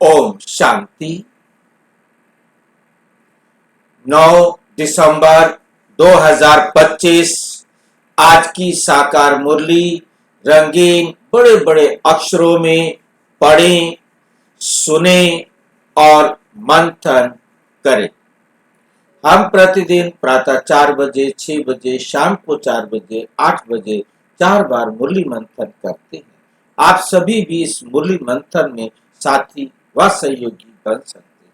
ओम शांति। 9 दिसंबर 2025 आज की साकार मुरली रंगीन बड़े बड़े अक्षरों में पढ़ें, सुने और मंथन करें। हम प्रतिदिन प्रातः 4 बजे, 6 बजे, शाम को 4 बजे, 8 बजे 4 बार मुरली मंथन करते हैं। आप सभी भी इस मुरली मंथन में साथी व सहयोगी बन सकते हैं,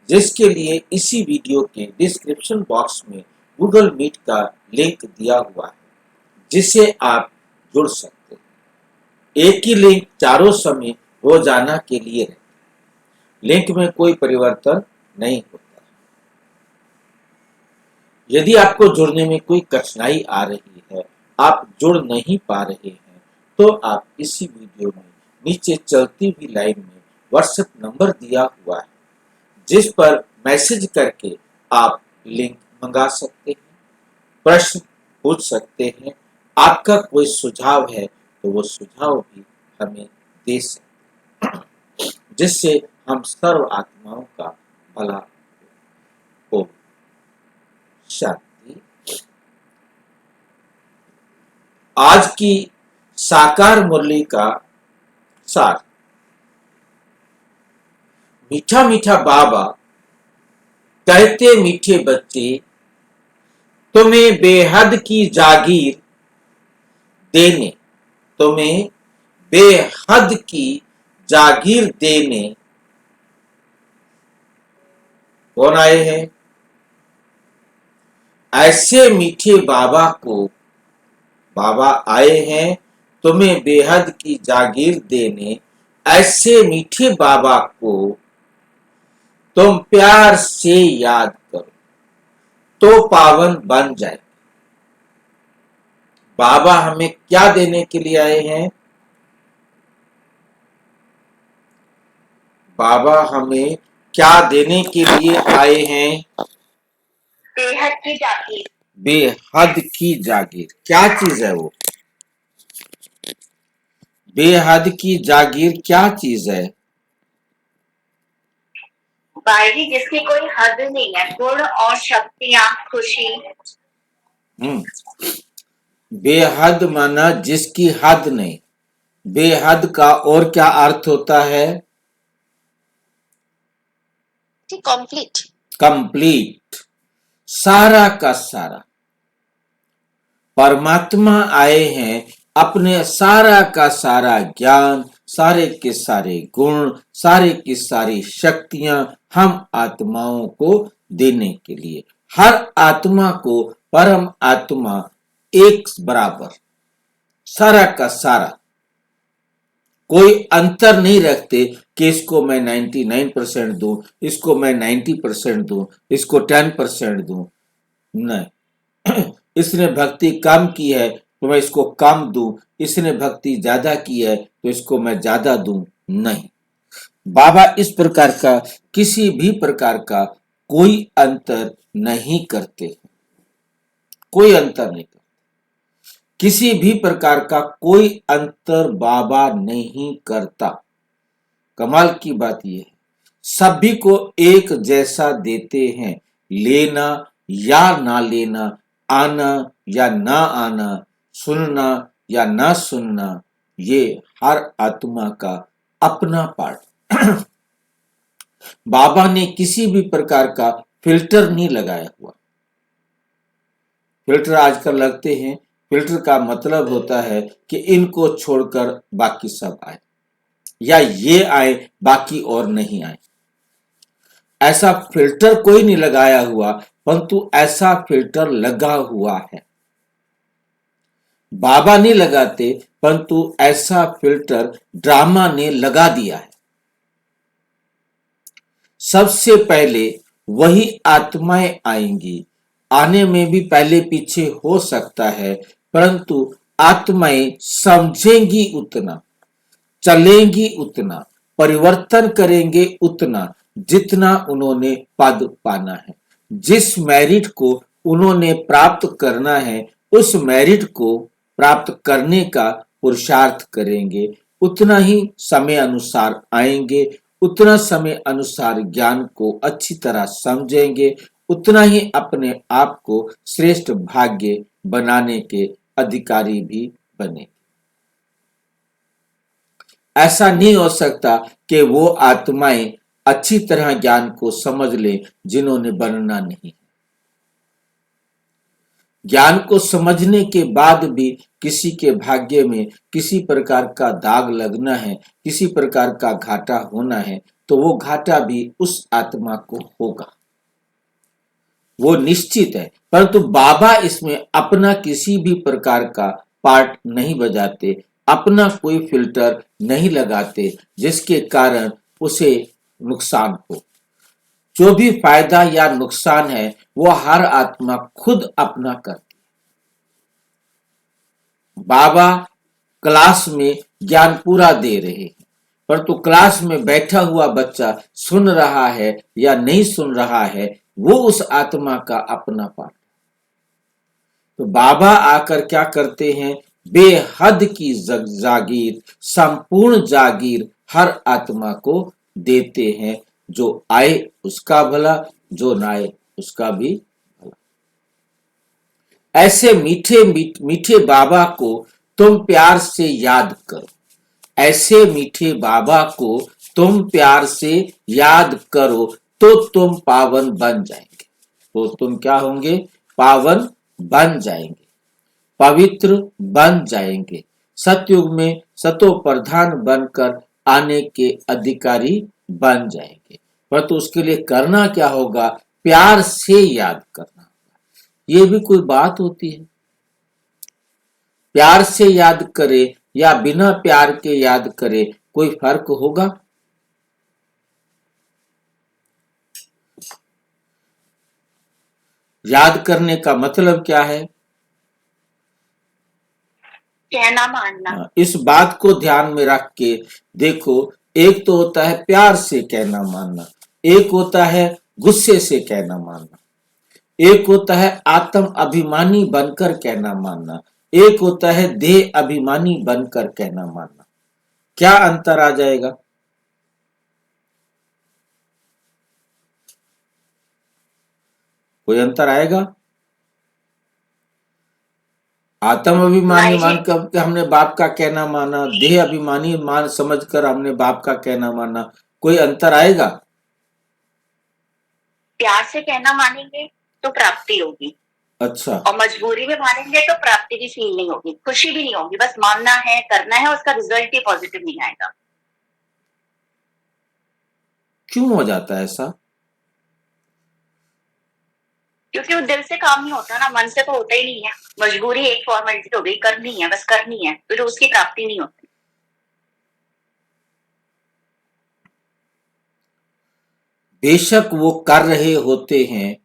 जिसके लिए इसी वीडियो के डिस्क्रिप्शन बॉक्स में गूगल मीट का लिंक दिया हुआ है, जिसे आप जुड़ सकते हैं। एक ही लिंक चारों समय रोजाना के लिए रहता है। लिंक में कोई परिवर्तन नहीं होता। यदि आपको जुड़ने में कोई कठिनाई आ रही है, आप जुड़ नहीं पा रहे हैं, तो आप इसी वीडियो में नीचे चलती हुई लाइन में व्हाट्सएप नंबर दिया हुआ है, जिस पर मैसेज करके आप लिंक मंगा सकते हैं, प्रश्न पूछ सकते हैं। आपका कोई सुझाव है तो वो सुझाव भी हमें दे सकते हैं, जिससे हम सर्व आत्माओं का भला हो। शांति। आज की साकार मुरली का सार। मीठा मीठा बाबा कहते, मीठे बच्चे तुम्हें बेहद की जागीर देने, तुम्हें बेहद की जागीर देने कौन आए हैं? ऐसे मीठे बाबा को बाबा आए हैं तुम्हें बेहद की जागीर देने। ऐसे मीठे बाबा को तुम प्यार से याद करो तो पावन बन जाए। बाबा हमें क्या देने के लिए आए हैं? बाबा हमें क्या देने के लिए आए हैं? बेहद की जागीर। बेहद की जागीर क्या चीज है? वो बेहद की जागीर क्या चीज है? बाहरी जिसकी कोई हद नहीं है, गुण और शक्तियां, खुशी। बेहद माना जिसकी हद नहीं। बेहद का और क्या अर्थ होता है? कंप्लीट। कंप्लीट, सारा का सारा। परमात्मा आए हैं अपने सारा का सारा ज्ञान, सारे के सारे गुण, सारे की सारी शक्तियां हम आत्माओं को देने के लिए। हर आत्मा को परम आत्मा एक बराबर, सारा का सारा, कोई अंतर नहीं रखते कि इसको मैं 99% दूं, इसको मैं 90% दूं, इसको 10% दूं। नहीं, इसने भक्ति कम की है तो मैं इसको कम दूं, इसने भक्ति ज्यादा की है तो इसको मैं ज्यादा दूं। नहीं, बाबा इस प्रकार का किसी भी प्रकार का कोई अंतर नहीं करते, कोई अंतर नहीं करते। किसी भी प्रकार का कोई अंतर बाबा नहीं करता। कमाल की बात यह है, सभी को एक जैसा देते हैं। लेना या ना लेना, आना या ना आना, सुनना या ना सुनना, ये हर आत्मा का अपना पार्ट। बाबा ने किसी भी प्रकार का फिल्टर नहीं लगाया हुआ। फिल्टर आजकल लगते हैं, फिल्टर का मतलब होता है कि इनको छोड़कर बाकी सब आए, या ये आए बाकी और नहीं आए। ऐसा फिल्टर कोई नहीं लगाया हुआ, परंतु ऐसा फिल्टर लगा हुआ है। बाबा नहीं लगाते, परंतु ऐसा फिल्टर ड्रामा ने लगा दिया है। सबसे पहले वही आत्माएं आएंगी, आने में भी पहले पीछे हो सकता है, परंतु आत्माएं समझेंगी उतना, चलेंगी उतना, परिवर्तन करेंगे उतना, जितना उन्होंने पद पाना है। जिस मेरिट को उन्होंने प्राप्त करना है, उस मेरिट को प्राप्त करने का पुरुषार्थ करेंगे, उतना ही समय अनुसार आएंगे, उतना समय अनुसार ज्ञान को अच्छी तरह समझेंगे, उतना ही अपने आप को श्रेष्ठ भाग्य बनाने के अधिकारी भी बने। ऐसा नहीं हो सकता कि वो आत्माएं अच्छी तरह ज्ञान को समझ लें जिन्होंने बनना नहीं। ज्ञान को समझने के बाद भी किसी के भाग्य में किसी प्रकार का दाग लगना है, किसी प्रकार का घाटा होना है, तो वो घाटा भी उस आत्मा को होगा, वो निश्चित है। परंतु बाबा इसमें अपना किसी भी प्रकार का पार्ट नहीं बजाते, अपना कोई फिल्टर नहीं लगाते जिसके कारण उसे नुकसान हो। जो भी फायदा या नुकसान है वो हर आत्मा खुद अपना करती है। बाबा क्लास में ज्ञान पूरा दे रहे हैं, परंतु क्लास में बैठा हुआ बच्चा सुन रहा है या नहीं सुन रहा है, वो उस आत्मा का अपना पार्ट। तो बाबा आकर क्या करते हैं, बेहद की जागीर, संपूर्ण जागीर हर आत्मा को देते हैं। जो आए उसका भला, जो ना आए उसका भी भला। ऐसे मीठे मीठे बाबा को तुम प्यार से याद करो, ऐसे मीठे बाबा को तुम प्यार से याद करो, तो तुम पावन बन जाएंगे। तो तुम क्या होंगे, पावन बन जाएंगे, पवित्र बन जाएंगे, सतयुग में सतो प्रधान बनकर आने के अधिकारी बन जाएंगे। परंतु उसके लिए करना क्या होगा, प्यार से याद करना होगा। ये भी कोई बात होती है? प्यार से याद करे या बिना प्यार के याद करे, कोई फर्क होगा? याद करने का मतलब क्या है? कहना मानना। इस बात को ध्यान में रख के देखो, एक तो होता है प्यार से कहना मानना, एक होता है गुस्से से कहना मानना, एक होता है आत्म अभिमानी बनकर कहना मानना, एक होता है देह अभिमानी बनकर कहना मानना। क्या अंतर आ जाएगा? कोई अंतर आएगा? आत्म अभिमानी मानकर के हमने बाप का कहना माना, देह अभिमानी मान समझकर हमने बाप का कहना माना, कोई अंतर आएगा? प्यार से कहना मानेंगे तो प्राप्ति होगी। अच्छा। और मजबूरी में मानेंगे तो प्राप्ति की फील नहीं होगी, खुशी भी नहीं होगी, बस मानना है, करना है, उसका रिजल्ट ही पॉजिटिव नहीं आएगा। क्यों हो जाता है ऐसा? क्योंकि वो दिल से काम नहीं होता ना, मन से तो होता ही नहीं है। मजबूरी एक फॉर्मेलिटी हो गई, करनी है, बस करनी है, फिर उसकी प्राप्ति नहीं होती। बेशक वो कर रहे होते हैं,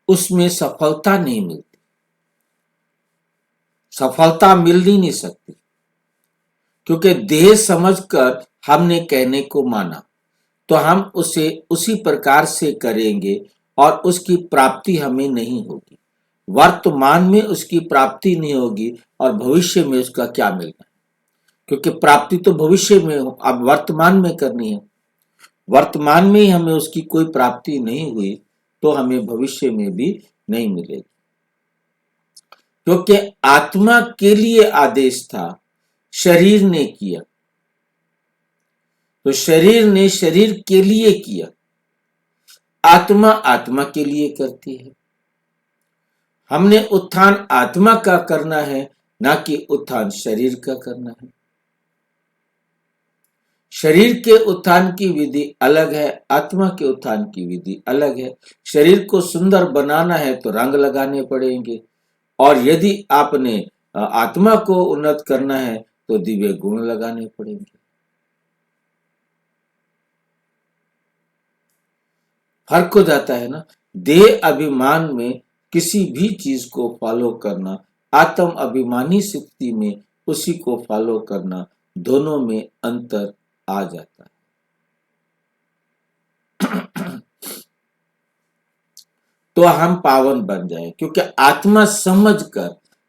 उसमें सफलता नहीं मिलती, सफलता मिल ही नहीं सकती, क्योंकि देह समझकर हमने कहने को माना, तो हम उसे उसी प्रकार से करेंगे और उसकी प्राप्ति हमें नहीं होगी। वर्तमान में उसकी प्राप्ति नहीं होगी और भविष्य में उसका क्या मिलना है, क्योंकि प्राप्ति तो भविष्य में हो, अब वर्तमान में करनी है। वर्तमान में ही हमें उसकी कोई प्राप्ति नहीं हुई तो हमें भविष्य में भी नहीं मिलेगी, क्योंकि आत्मा के लिए आदेश था, शरीर ने किया, तो शरीर ने शरीर के लिए किया, आत्मा आत्मा के लिए करती है। हमने उत्थान आत्मा का करना है, ना कि उत्थान शरीर का करना है। शरीर के उत्थान की विधि अलग है, आत्मा के उत्थान की विधि अलग है। शरीर को सुंदर बनाना है तो रंग लगाने पड़ेंगे, और यदि आपने आत्मा को उन्नत करना है तो दिव्य गुण लगाने पड़ेंगे। फर्क हो जाता है ना। देह अभिमान में किसी भी चीज को फॉलो करना, आत्म अभिमानी स्थिति में उसी को फॉलो करना, दोनों में अंतर आ जाता है। तो हम पावन बन जाए, क्योंकि आत्मा समझकर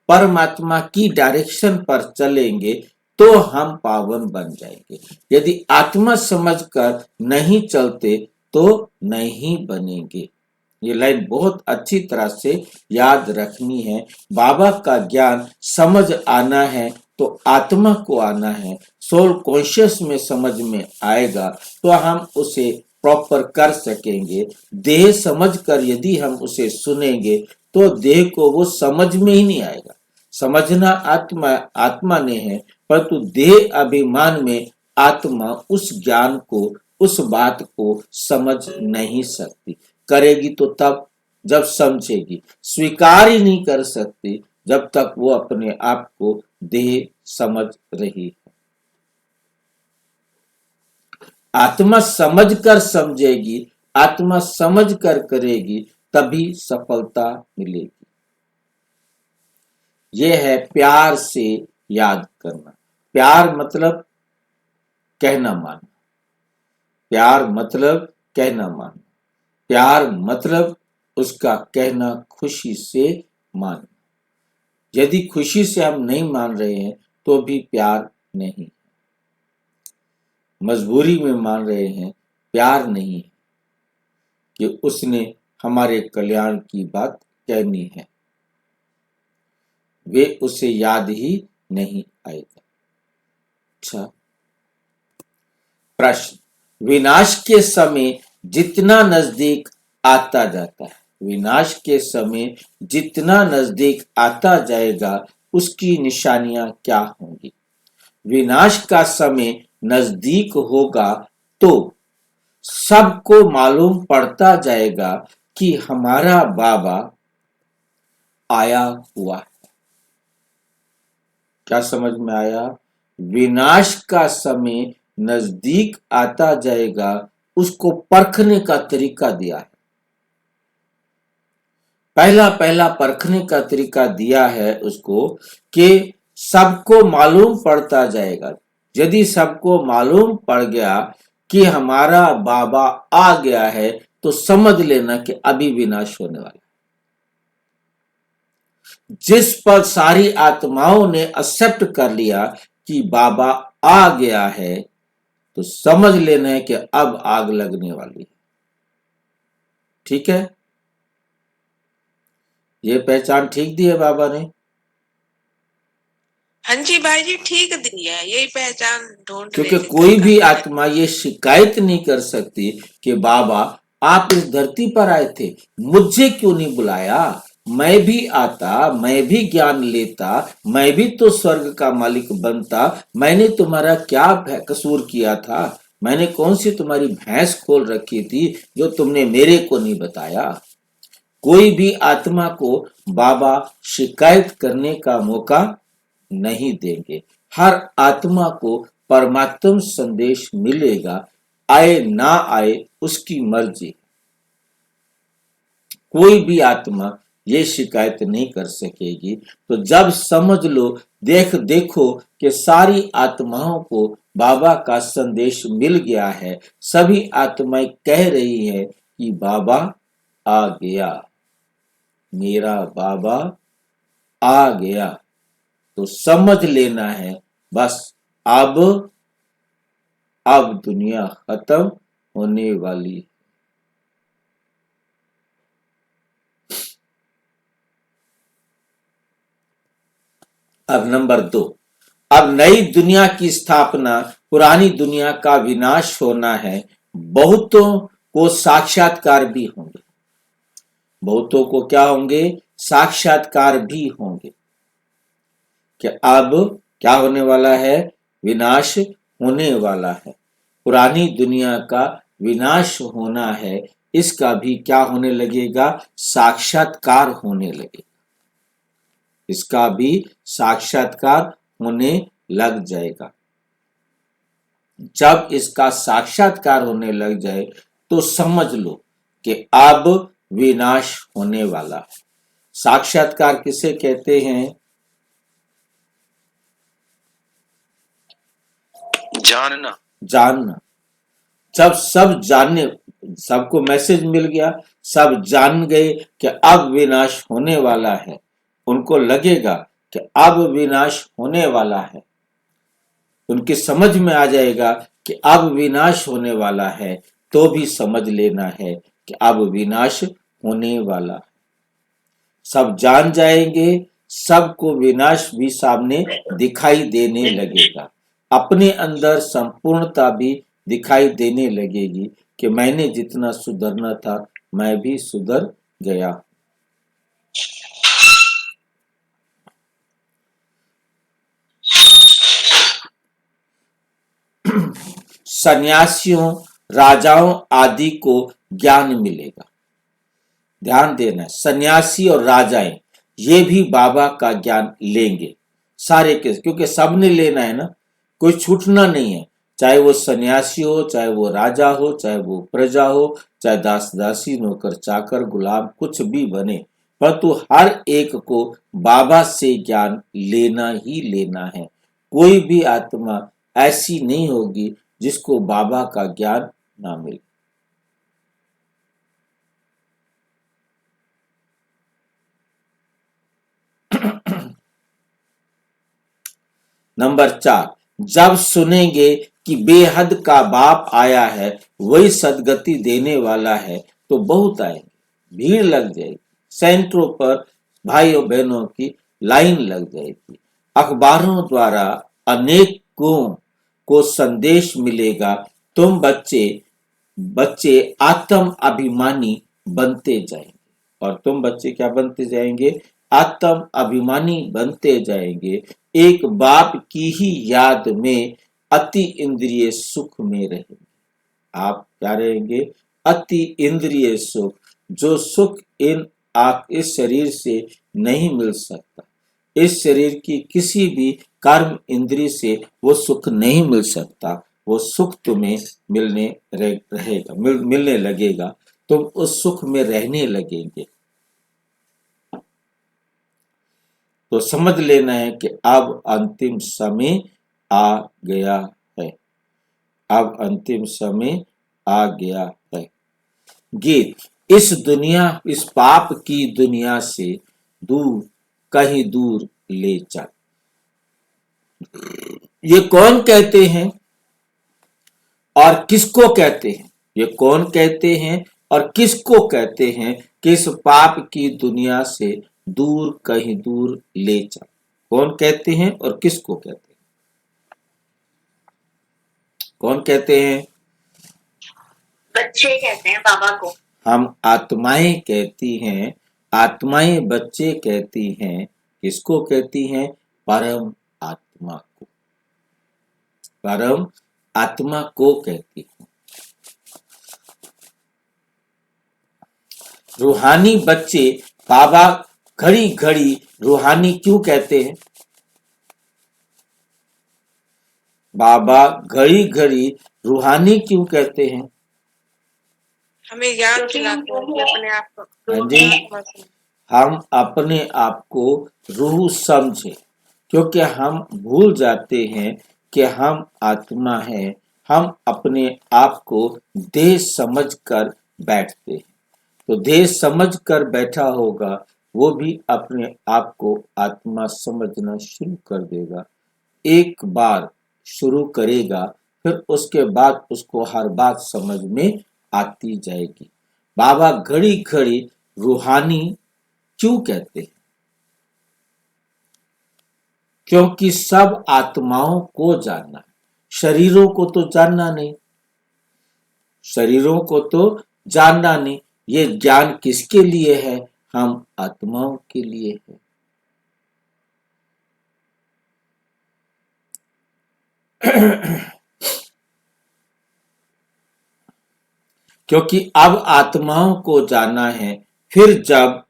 परमात्मा की डायरेक्शन पर चलेंगे तो हम पावन बन जाएंगे। यदि आत्मा समझकर नहीं चलते तो नहीं बनेंगे। ये लाइन बहुत अच्छी तरह से याद रखनी है। बाबा का ज्ञान समझ आना है तो आत्मा को आना है, सोल कॉन्शियस में समझ में आएगा तो हम उसे प्रॉपर कर सकेंगे। देह समझकर यदि हम उसे सुनेंगे तो देह को वो समझ में ही नहीं आएगा। समझना आत्मा आत्मा ने है, परंतु देह अभिमान में आत्मा उस ज्ञान को, उस बात को समझ नहीं सकती। करेगी तो तब जब समझेगी, स्वीकार ही नहीं कर सकती जब तक वो अपने आप को देह समझ रही है। आत्मा समझकर समझेगी, आत्मा समझकर करेगी, तभी सफलता मिलेगी। यह है प्यार से याद करना। प्यार मतलब कहना मानना, प्यार मतलब कहना मानना, प्यार मतलब उसका कहना खुशी से मानना। यदि खुशी से हम नहीं मान रहे हैं तो भी प्यार नहीं, मजबूरी में मान रहे हैं, प्यार नहीं है कि उसने हमारे कल्याण की बात कहनी है, वे उसे याद ही नहीं आएगा। अच्छा प्रश्न, विनाश के समय जितना नजदीक आता जाता है, विनाश के समय जितना नजदीक आता जाएगा उसकी निशानियां क्या होंगी? विनाश का समय नजदीक होगा तो सबको मालूम पड़ता जाएगा कि हमारा बाबा आया हुआ है। क्या समझ में आया? विनाश का समय नजदीक आता जाएगा, उसको परखने का तरीका दिया है। पहला परखने का तरीका दिया है उसको कि सबको मालूम पड़ता जाएगा। यदि सबको मालूम पड़ गया कि हमारा बाबा आ गया है तो समझ लेना कि अभी विनाश होने वाला है। जिस पर सारी आत्माओं ने एक्सेप्ट कर लिया कि बाबा आ गया है तो समझ लेना है कि अब आग लगने वाली है। ठीक है, ये पहचान ठीक दी है बाबा ने? हाँ जी भाई जी, ठीक दी है, यही पहचान ढूंढ क्योंकि रहे थे कोई कल भी का। आत्मा ये शिकायत नहीं कर सकती कि बाबा आप इस धरती पर आए थे, मुझे क्यों नहीं बुलाया? मैं भी आता, मैं भी ज्ञान लेता, मैं भी तो स्वर्ग का मालिक बनता। मैंने तुम्हारा क्या कसूर किया था? मैंने कौन सी तुम्हारी भैंस खोल रखी थी जो तुमने मेरे को नहीं बताया? कोई भी आत्मा को बाबा शिकायत करने का मौका नहीं देंगे। हर आत्मा को परमात्म संदेश मिलेगा, आए ना आए उसकी मर्जी। कोई भी आत्मा ये शिकायत नहीं कर सकेगी। तो जब समझ लो, देखो कि सारी आत्माओं को बाबा का संदेश मिल गया है, सभी आत्माएं कह रही है कि बाबा आ गया, मेरा बाबा आ गया, तो समझ लेना है बस अब दुनिया खत्म होने वाली है। अब नंबर 2, अब नई दुनिया की स्थापना, पुरानी दुनिया का विनाश होना है। बहुतों को साक्षात्कार भी होंगे, बहुतों को क्या होंगे? साक्षात्कार भी होंगे कि अब क्या होने वाला है? विनाश होने वाला है। पुरानी दुनिया का विनाश होना है, इसका भी क्या होने लगेगा? साक्षात्कार होने लगेगा, इसका भी साक्षात्कार होने लग जाएगा। जब इसका साक्षात्कार होने लग जाए तो समझ लो कि अब विनाश होने वाला है। साक्षात्कार किसे कहते हैं? जानना। जानना। जब सब जानने, सबको मैसेज मिल गया, सब जान गए कि अब विनाश होने वाला है, उनको लगेगा कि अब विनाश होने वाला है, उनकी समझ में आ जाएगा कि अब विनाश होने वाला है, तो भी समझ लेना है कि अब विनाश होने वाला है। सब जान जाएंगे, सबको विनाश भी सामने दिखाई देने लगेगा। अपने अंदर संपूर्णता भी दिखाई देने लगेगी कि मैंने जितना सुधरना था मैं भी सुधर गया। सन्यासियों, राजाओं आदि को ज्ञान मिलेगा। ध्यान देना, सन्यासी और राजाएं ये भी बाबा का ज्ञान लेंगे सारे के, क्योंकि सबने लेना है ना, कोई छूटना नहीं है। चाहे वो सन्यासी हो, चाहे वो राजा हो, चाहे वो प्रजा हो, चाहे दास दासी, नौकर चाकर, गुलाम, कुछ भी बने, परंतु हर एक को बाबा से ज्ञान लेना ही लेना है। कोई भी आत्मा ऐसी नहीं होगी जिसको बाबा का ज्ञान ना मिले। नंबर 4, जब सुनेंगे कि बेहद का बाप आया है, वही सदगति देने वाला है, तो बहुत आएंगे, भीड़ लग जाएगी, सेंटरों पर भाइयों बहनों की लाइन लग जाएगी। अखबारों द्वारा अनेकों को संदेश मिलेगा, तुम बच्चे बच्चे आत्म अभिमानी बनते जाएंगे। और तुम बच्चे क्या बनते जाएंगे? आत्म अभिमानी बनते जाएंगे। एक बाप की ही याद में अति इंद्रिय सुख में रहेंगे। आप क्या रहेंगे? अति इंद्रिय सुख, जो सुख इस शरीर से नहीं मिल सकता। इस शरीर की किसी भी कर्म इंद्रिय से वो सुख नहीं मिल सकता। वो सुख तुम्हें मिलने लगेगा, तुम उस सुख में रहने लगेंगे। तो समझ लेना है कि अब अंतिम समय आ गया है। अब अंतिम समय आ गया है। गीत, इस पाप की दुनिया से दूर, कहीं दूर ले चल। ये कौन कहते हैं और किसको कहते हैं? ये कौन कहते हैं और किसको कहते हैं कि इस पाप की दुनिया से दूर, कहीं दूर ले चल? कौन कहते हैं और किसको कहते हैं? कौन कहते हैं? बच्चे कहते हैं बाबा को। हम आत्माएं कहती हैं, आत्माएं बच्चे कहती हैं। किसको कहती हैं? परम आत्मा को। परम आत्मा को कहती हैं। रूहानी बच्चे बाबा घड़ी घड़ी रूहानी क्यों कहते हैं? बाबा घड़ी घड़ी रूहानी क्यों कहते हैं? हमें याद दिलाते हैं कि अपने आप को हाँ जी, आत्मा से। हम अपने आप को रूह समझे, क्योंकि हम भूल जाते हैं कि हम आत्मा हैं। हम अपने आप को देह समझ कर बैठते हैं। तो देह समझ कर बैठा होगा, वो भी अपने आप को आत्मा समझना शुरू कर देगा। एक बार शुरू करेगा, फिर उसके बाद उसको हर बात समझ में आती जाएगी। बाबा घड़ी घड़ी रूहानी क्यों कहते हैं? क्योंकि सब आत्माओं को जानना है, शरीरों को तो जानना नहीं। शरीरों को तो जानना नहीं। ये ज्ञान किसके लिए है? हम आत्माओं के लिए है। क्योंकि अब आत्माओं को जाना है, फिर जब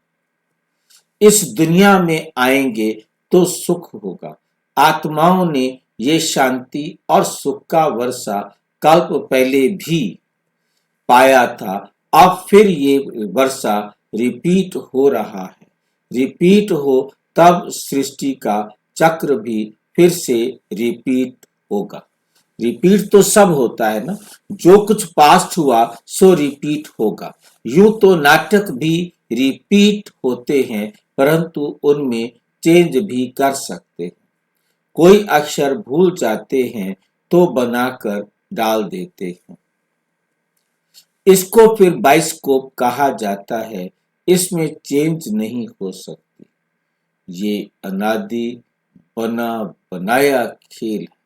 इस दुनिया में आएंगे तो सुख होगा। आत्माओं ने ये शांति और सुख का वर्षा कल्प पहले भी पाया था। अब फिर ये वर्षा रिपीट हो रहा है। रिपीट हो तब सृष्टि का चक्र भी फिर से रिपीट होगा। रिपीट तो सब होता है ना, जो कुछ पास्ट हुआ सो रिपीट होगा। यूं तो नाटक भी रिपीट होते हैं, परंतु उनमें चेंज भी कर सकते हैं। कोई अक्षर भूल जाते हैं तो बनाकर डाल देते हैं। इसको फिर बाइस्कोप कहा जाता है। इसमें चेंज नहीं हो सकती। ये अनादि बना बनाया खेल है।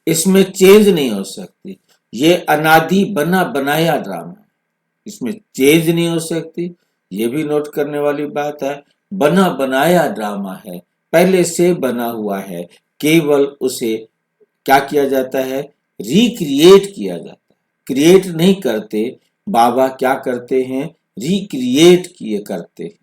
इसमें चेंज नहीं हो सकती। ये अनादि बना बनाया ड्रामा है। इसमें चेंज नहीं हो सकती। ये भी नोट करने वाली बात है। बना बनाया ड्रामा है, पहले से बना हुआ है, केवल उसे क्या किया जाता है? रिक्रिएट किया जाता है। क्रिएट नहीं करते। बाबा क्या करते हैं? रिक्रिएट किए करते हैं।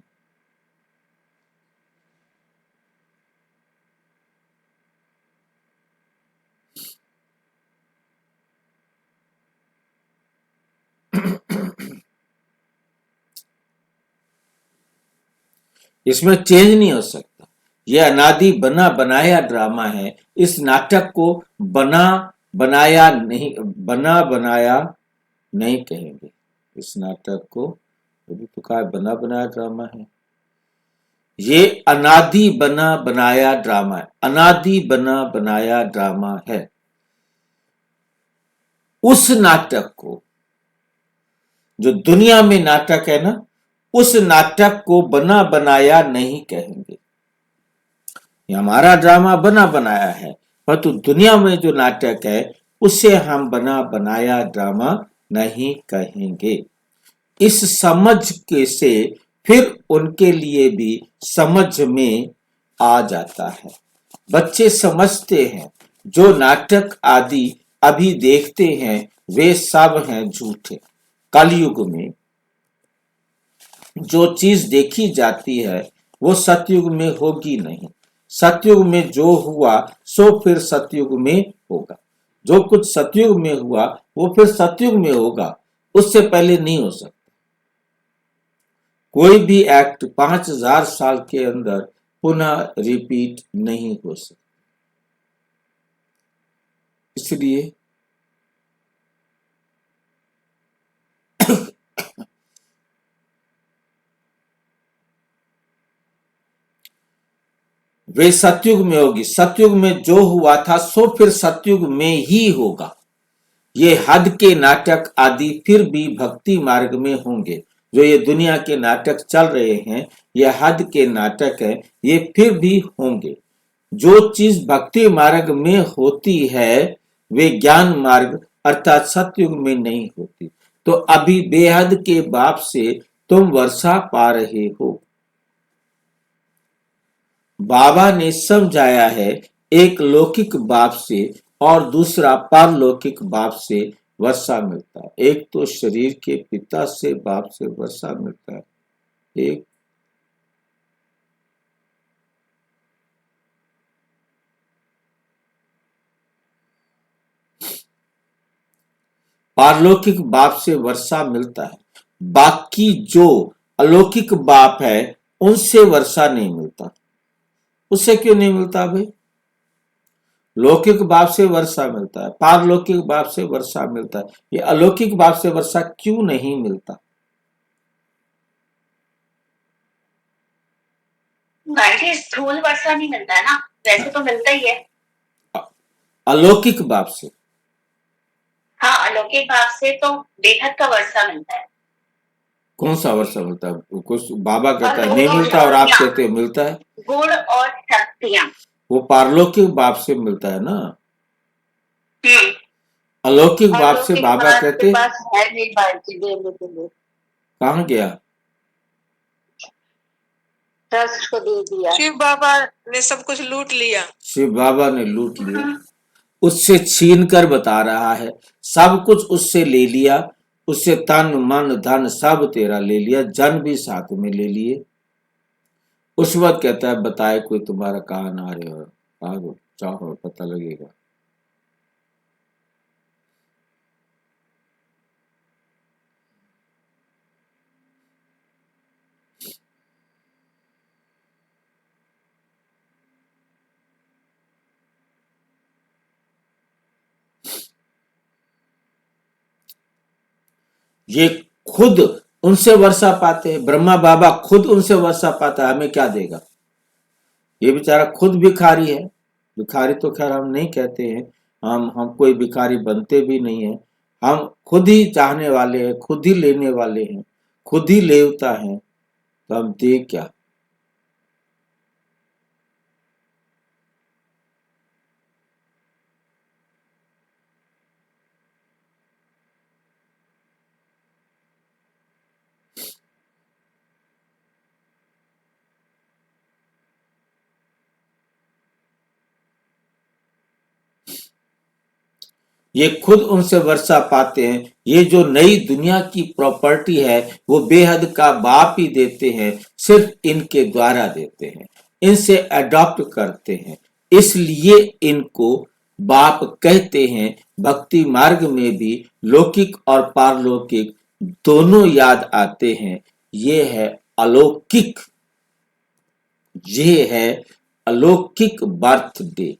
इसमें चेंज नहीं हो सकता। यह अनादि बना बनाया ड्रामा है। इस नाटक को बना बनाया नहीं कहेंगे। इस नाटक को अभी तो कहा बना बनाया ड्रामा है। ये अनादि बना बनाया ड्रामा है। अनादि बना बनाया ड्रामा है। उस नाटक को, जो दुनिया में नाटक है ना, उस नाटक को बना बनाया नहीं कहेंगे। ये हमारा ड्रामा बना बनाया है, परंतु दुनिया में जो नाटक है उसे हम बना बनाया ड्रामा नहीं कहेंगे। इस समझ के से फिर उनके लिए भी समझ में आ जाता है। बच्चे समझते हैं जो नाटक आदि अभी देखते हैं वे सब हैं झूठे। कलयुग में जो चीज देखी जाती है वो सतयुग में होगी नहीं। सतयुग में जो हुआ सो फिर सतयुग में होगा। जो कुछ सतयुग में हुआ वो फिर सतयुग में होगा, उससे पहले नहीं हो सकता। कोई भी एक्ट 5000 साल के अंदर पुनः रिपीट नहीं हो सकता। इसलिए वे सतयुग में होगी। सतयुग में जो हुआ था सो फिर सतयुग में ही होगा। ये हद के नाटक आदि फिर भी भक्ति मार्ग में होंगे। जो ये दुनिया के नाटक चल रहे हैं ये हद के नाटक है, ये फिर भी होंगे। जो चीज भक्ति मार्ग में होती है वे ज्ञान मार्ग अर्थात सतयुग में नहीं होती। तो अभी बेहद के बाप से तुम वर्षा पा रहे हो। बाबा ने समझाया है, एक लौकिक बाप से और दूसरा पारलौकिक बाप से वर्षा मिलता है। एक तो शरीर के पिता से बाप से वर्षा मिलता है, एक पारलौकिक बाप से वर्षा मिलता है। बाकी जो अलौकिक बाप है उनसे वर्षा नहीं मिलता। उससे क्यों नहीं मिलता भाई? लौकिक बाप से वर्षा मिलता है, पारलौकिक बाप से वर्षा मिलता है, ये अलौकिक बाप से वर्षा क्यों नहीं मिलता? गाइस स्थूल वर्षा नहीं मिलता है ना, वैसे तो मिलता ही है। अलौकिक बाप से, हाँ, अलौकिक बाप से तो बेहद का वर्षा मिलता है। कौन सा वर्षा मिलता है? कुछ बाबा कहता है और नहीं गुण और मिलता और आप शक्तियां, कहते हैं मिलता है। गुण और शक्तियां। वो पारलौकिक बाप से मिलता है ना। हम्म। अलौकिक बाप से अलौकिक बाबा बाप के कहते पास है नहीं भारती देने के लिए, कहाँ गया? ट्रस्ट को दे दिया। शिव बाबा ने सब कुछ लूट लिया। शिव बाबा ने लूट लिया, उससे छीन कर बता रहा है। सब कुछ उससे ले लिया, उससे तन मन धन सब तेरा ले लिया, जन भी साथ में ले लिए। उस वक्त कहता है बताए कोई तुम्हारा कहा ना रहे हो, कहा चाहो पता लगेगा। ये खुद उनसे वर्षा पाते हैं। ब्रह्मा बाबा खुद उनसे वर्षा पाता है, हमें क्या देगा? ये बेचारा खुद भिखारी है। भिखारी तो खैर हम नहीं कहते हैं, हम कोई भिखारी बनते भी नहीं है। हम खुद ही चाहने वाले हैं, खुद ही लेने वाले हैं, खुद ही लेवता है, तो हम दे क्या? ये खुद उनसे वर्षा पाते हैं। ये जो नई दुनिया की प्रॉपर्टी है वो बेहद का बाप ही देते हैं, सिर्फ इनके द्वारा देते हैं, इनसे अडॉप्ट करते हैं, इसलिए इनको बाप कहते हैं। भक्ति मार्ग में भी लौकिक और पारलौकिक दोनों याद आते हैं। ये है अलौकिक, ये है अलौकिक बर्थडे।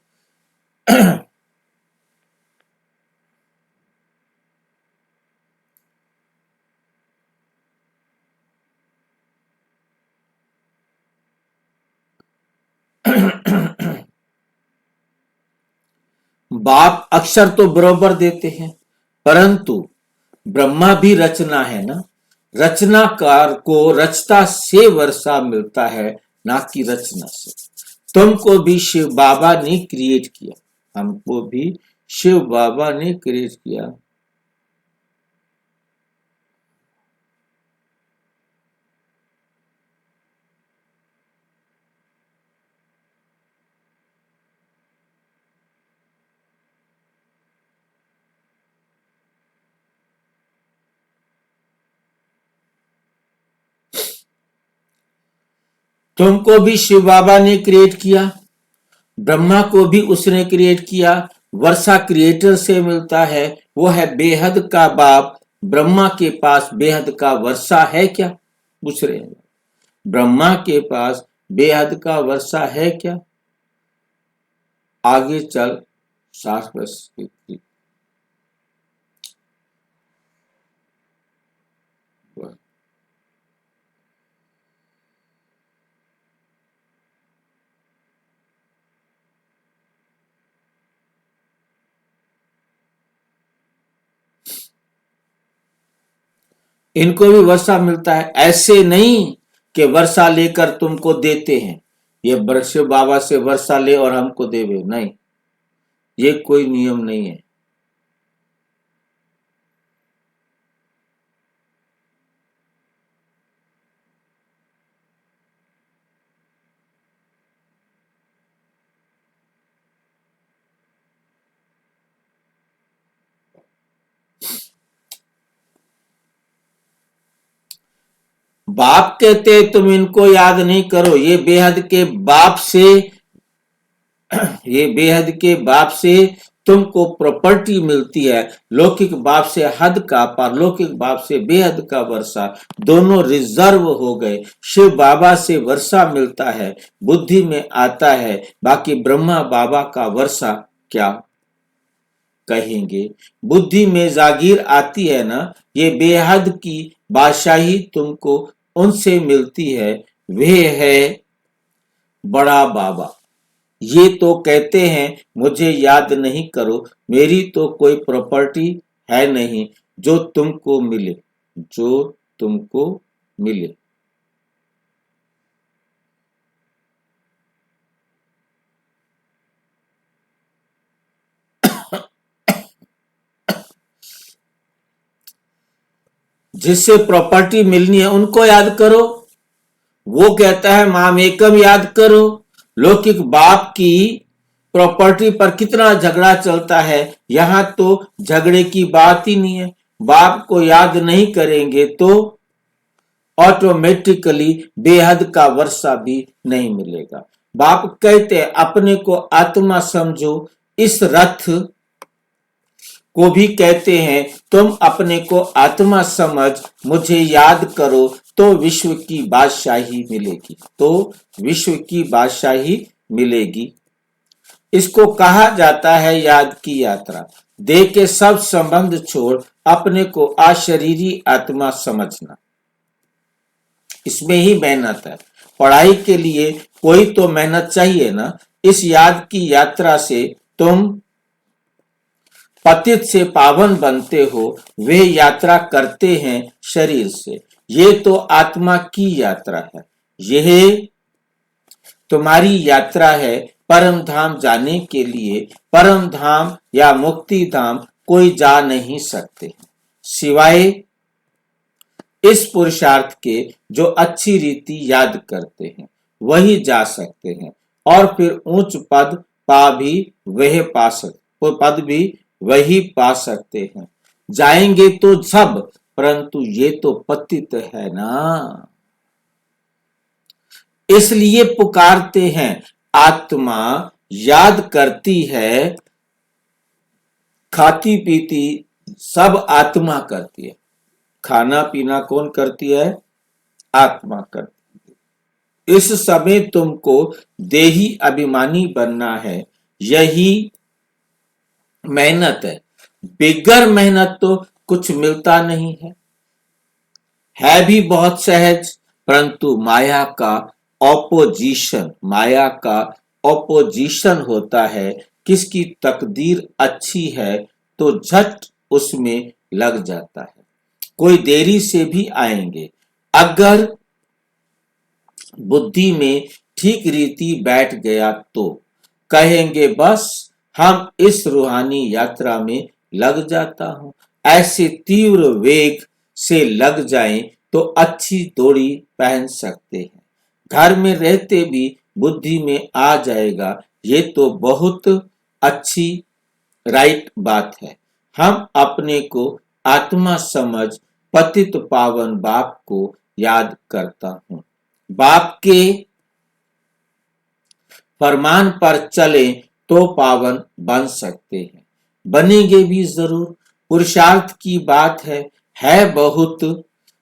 बाप अक्षर तो बरोबर देते हैं, परंतु ब्रह्मा भी रचना है ना। रचनाकार को रचता से वर्षा मिलता है, ना कि रचना से। तुमको भी शिव बाबा ने क्रिएट किया, हमको भी शिव बाबा ने क्रिएट किया। तुमको भी शिव बाबा ने क्रिएट किया, ब्रह्मा को भी उसने क्रिएट किया। वर्षा क्रिएटर से मिलता है, वो है बेहद का बाप। ब्रह्मा के पास बेहद का वर्षा है क्या? पूछ रहे हैं। ब्रह्मा के पास बेहद का वर्षा है क्या? आगे चल 60 इनको भी वर्षा मिलता है। ऐसे नहीं कि वर्षा लेकर तुमको देते हैं, ये शिव बाबा से वर्षा ले और हमको देवे, नहीं, ये कोई नियम नहीं है। बाप कहते तुम इनको याद नहीं करो, ये बेहद के बाप से, ये बेहद के बाप से तुमको प्रॉपर्टी मिलती है। लौकिक बाप से हद का, पारलौकिक बाप से बेहद का वर्षा, दोनों रिजर्व हो गए। शिव बाबा से वर्षा मिलता है, बुद्धि में आता है, बाकी ब्रह्मा बाबा का वर्षा क्या कहेंगे? बुद्धि में जागीर आती है ना, ये बेहद की बादशाही तुमको उनसे मिलती है, वे है बड़ा बाबा। ये तो कहते हैं मुझे याद नहीं करो, मेरी तो कोई प्रॉपर्टी है नहीं जो तुमको मिले, जो तुमको मिले। जिससे प्रॉपर्टी मिलनी है उनको याद करो। वो कहता है मामेकम याद करो। लौकिक बाप की प्रॉपर्टी पर कितना झगड़ा चलता है, यहां तो झगड़े की बात ही नहीं है। बाप को याद नहीं करेंगे तो ऑटोमेटिकली बेहद का वर्षा भी नहीं मिलेगा। बाप कहते हैं अपने को आत्मा समझो। इस रथ को भी कहते हैं तुम अपने को आत्मा समझ, मुझे याद करो तो विश्व की बादशाही मिलेगी, तो विश्व की बादशाही मिलेगी। इसको कहा जाता है याद की यात्रा। देह के सब संबंध छोड़ अपने को अशरीरी आत्मा समझना। इसमें ही मेहनत है। पढ़ाई के लिए कोई तो मेहनत चाहिए ना। इस याद की यात्रा से तुम पतित से पावन बनते हो, वे यात्रा करते हैं शरीर से। ये तो आत्मा की यात्रा है। यह तुम्हारी यात्रा है परम धाम जाने के लिए। परम धाम या मुक्ति धाम कोई जा नहीं सकते सिवाय इस पुरुषार्थ के जो अच्छी रीति याद करते हैं, वही जा सकते हैं। और फिर उच्च पद भी वही पा सकते हैं। जाएंगे तो सब, परंतु ये तो पतित है ना। इसलिए पुकारते हैं, आत्मा याद करती है, खाती पीती सब आत्मा करती है। खाना पीना कौन करती है? आत्मा करती है। इस समय तुमको देही अभिमानी बनना है, यही मेहनत है। बिगर मेहनत तो कुछ मिलता नहीं है भी बहुत सहज, परंतु माया का ऑपोजिशन होता है। किसकी तकदीर अच्छी है तो झट उसमें लग जाता है। कोई देरी से भी आएंगे, अगर बुद्धि में ठीक रीति बैठ गया तो कहेंगे बस हम इस रूहानी यात्रा में लग जाता हूं। ऐसे तीव्र वेग से लग जाएं तो अच्छी डोरी पहन सकते हैं। घर में रहते भी बुद्धि में आ जाएगा, ये तो बहुत अच्छी राइट बात है। हम अपने को आत्मा समझ पतित पावन बाप को याद करता हूं। बाप के फरमान पर चले तो पावन बन सकते हैं, बनेंगे भी जरूर। पुरुषार्थ की बात है बहुत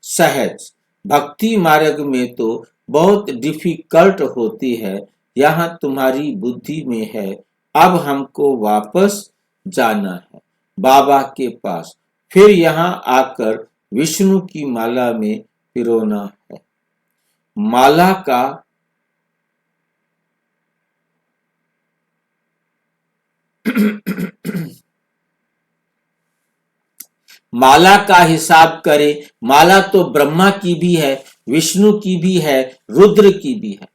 सहज। भक्ति मार्ग में तो बहुत डिफिकल्ट होती है। यहाँ तुम्हारी बुद्धि में है, अब हमको वापस जाना है बाबा के पास। फिर यहाँ आकर विष्णु की माला में पिरोना है। माला का माला का हिसाब करे, माला तो ब्रह्मा की भी है, विष्णु की भी है, रुद्र की भी है।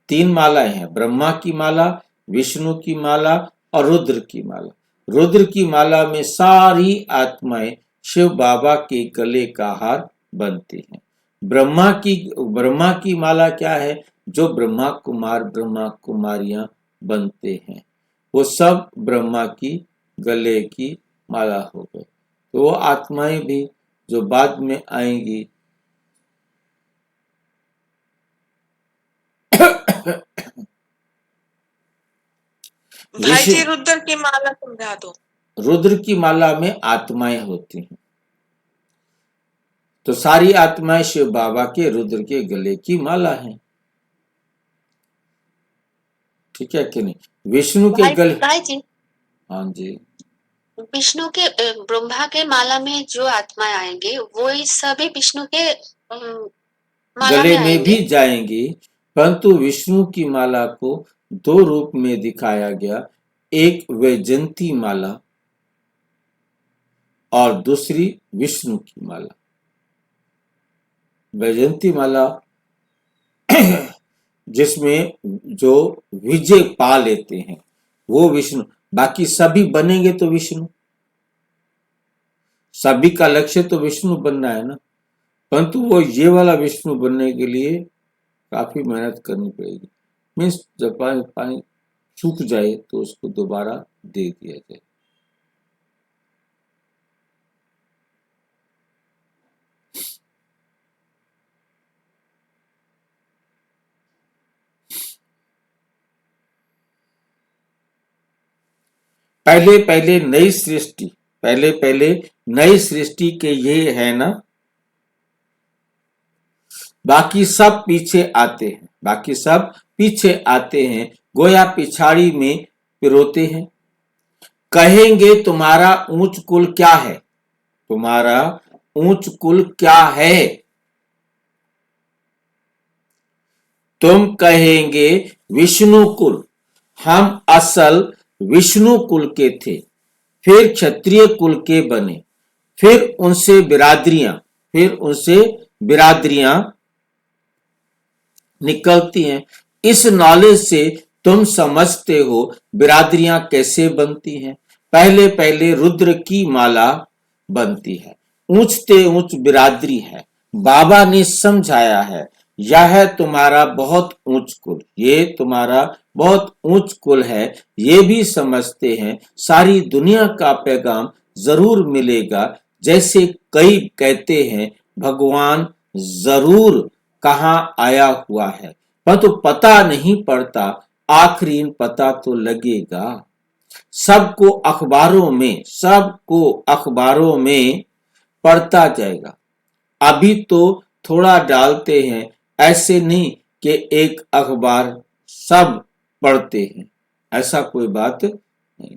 3 मालाएं हैं, ब्रह्मा की माला, विष्णु की माला और रुद्र की माला। रुद्र की माला में सारी आत्माएं शिव बाबा के गले का हार बनती हैं। ब्रह्मा की माला क्या है? जो ब्रह्मा कुमार ब्रह्मा कुमारियां बनते हैं, वो सब ब्रह्मा की गले की माला हो गए। तो वो आत्माएं भी जो बाद में आएंगी, भाई जी रुद्र की माला समझा दो। रुद्र की माला में आत्माएं होती हैं, तो सारी आत्माएं शिव बाबा के रुद्र के गले की माला हैं। ठीक है कि नहीं? विष्णु के गले, भाई जी, हाँ जी, विष्णु के ब्रह्मा के माला में जो आत्माएं आएंगे वो सभी विष्णु के माला गले में में आएंगे। भी जाएंगी, परंतु विष्णु की माला को 2 रूप में दिखाया गया। एक वैजंती माला और दूसरी विष्णु की माला। वैजंती माला जिसमें जो विजय पा लेते हैं वो विष्णु, बाकी सभी बनेंगे तो विष्णु, सभी का लक्ष्य तो विष्णु बनना है ना। परंतु वो ये वाला विष्णु बनने के लिए काफी मेहनत करनी पड़ेगी। मीन्स जब पानी सूख जाए तो उसको दोबारा दे दिया जाए। पहले पहले नई सृष्टि के ये है ना, बाकी सब पीछे आते हैं, गोया पिछाड़ी में पिरोते हैं। कहेंगे तुम्हारा ऊंच कुल क्या है? तुम कहेंगे विष्णु कुल, हम असल विष्णु कुल के थे, फिर क्षत्रिय कुल के बने, फिर उनसे बिरादरियां निकलती हैं। इस नॉलेज से तुम समझते हो बिरादरियां कैसे बनती हैं। पहले पहले रुद्र की माला बनती है, ऊंचते ऊंच बिरादरी है। बाबा ने समझाया है, यह है तुम्हारा बहुत ऊंच कुल, ये तुम्हारा बहुत ऊंच कुल है। ये भी समझते हैं सारी दुनिया का पैगाम जरूर मिलेगा। जैसे कई कहते हैं भगवान जरूर कहाँ आया हुआ है, परंतु पता नहीं पड़ता, आखिरी पता तो लगेगा। सबको अखबारों में पढ़ता जाएगा। अभी तो थोड़ा डालते हैं, ऐसे नहीं कि एक अखबार सब पढ़ते हैं, ऐसा कोई बात नहीं।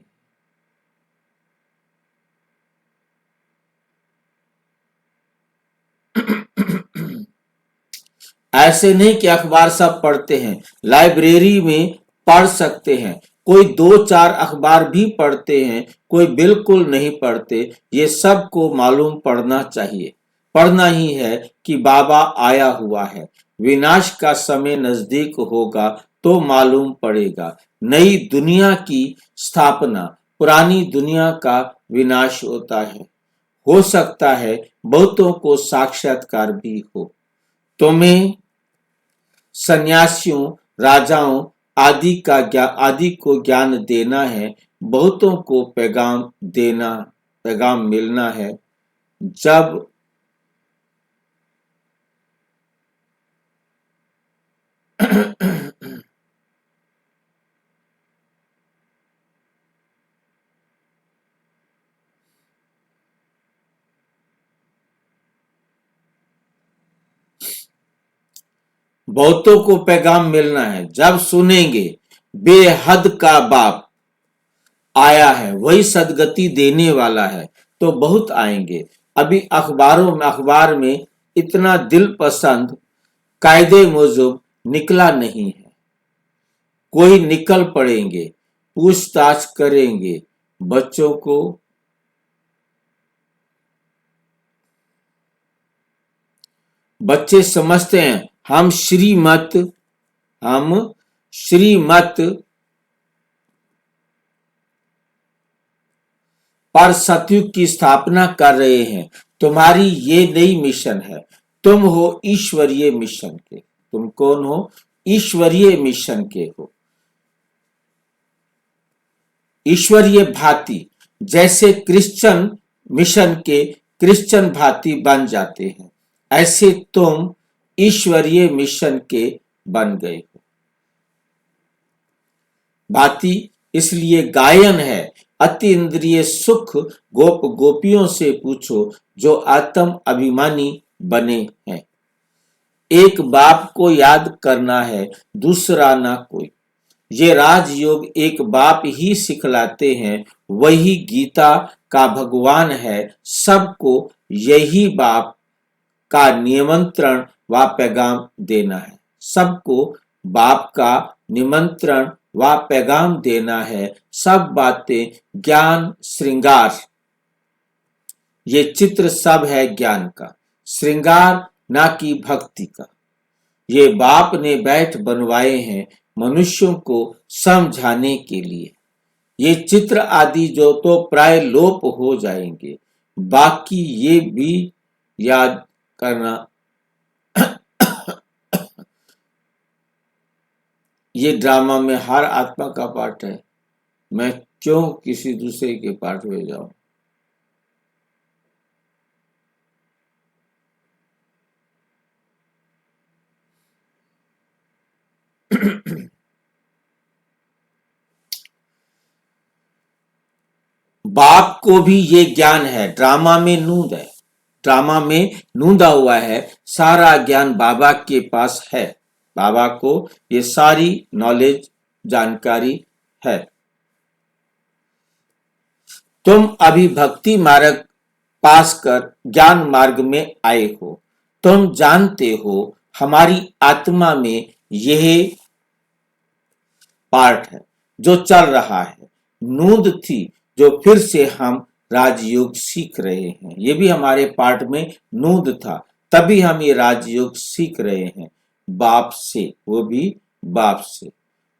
ऐसे नहीं कि अखबार सब पढ़ते हैं, लाइब्रेरी में पढ़ सकते हैं। कोई 2-4 अखबार भी पढ़ते हैं, कोई बिल्कुल नहीं पढ़ते। ये सबको मालूम पड़ना चाहिए, पढ़ना ही है कि बाबा आया हुआ है। विनाश का समय नजदीक होगा तो मालूम पड़ेगा। नई दुनिया की स्थापना, पुरानी दुनिया का विनाश होता है। हो सकता है बहुतों को साक्षात्कार भी हो। तुम्हें सन्यासियों, राजाओं आदि को ज्ञान देना है, बहुतों को पैगाम मिलना है। जब बहुतों को पैगाम मिलना है, जब सुनेंगे बेहद का बाप आया है, वही सदगति देने वाला है, तो बहुत आएंगे। अभी अखबार में इतना दिल पसंद कायदे मुजब निकला नहीं है। कोई निकल पड़ेंगे, पूछताछ करेंगे। बच्चों को बच्चे समझते हैं हम श्रीमत पर सतयुग की स्थापना कर रहे हैं। तुम्हारी ये नई मिशन है। तुम हो ईश्वरीय मिशन के। तुम कौन हो? ईश्वरीय मिशन के हो। ईश्वरीय भांति, जैसे क्रिश्चियन मिशन के क्रिश्चियन भांति बन जाते हैं, ऐसे तुम ईश्वरीय मिशन के बन गए हो। भांति इसलिए गायन है, अति इंद्रिय सुख गोप गोपियों से पूछो जो आत्म अभिमानी बने हैं। एक बाप को याद करना है, दूसरा ना कोई। ये राजयोग एक बाप ही सिखलाते हैं, वही गीता का भगवान है। सबको यही बाप का निमंत्रण व पैगाम देना है। सबको बाप का निमंत्रण व पैगाम देना है। सब बातें ज्ञान श्रृंगार, ये चित्र सब है ज्ञान का श्रृंगार, ना कि भक्ति का। ये बाप ने बैठ बनवाए हैं मनुष्यों को समझाने के लिए। ये चित्र आदि जो तो प्राय लोप हो जाएंगे, बाकी ये भी याद करना। ये ड्रामा में हर आत्मा का पाठ है। मैं क्यों किसी दूसरे के पाठ में जाऊं? बाप को भी ये ज्ञान है, ड्रामा में नूंद है, ड्रामा में नूंदा हुआ है। सारा ज्ञान बाबा के पास है। बाबा को ये सारी नॉलेज जानकारी है। तुम अभी भक्ति मार्ग पास कर ज्ञान मार्ग में आए हो। तुम जानते हो हमारी आत्मा में यह पार्ट है जो चल रहा है। नींद थी जो फिर से हम राजयोग सीख रहे हैं। ये भी हमारे पार्ट में नींद था, तभी हम ये राजयोग सीख रहे हैं बाप से, वो भी बाप से।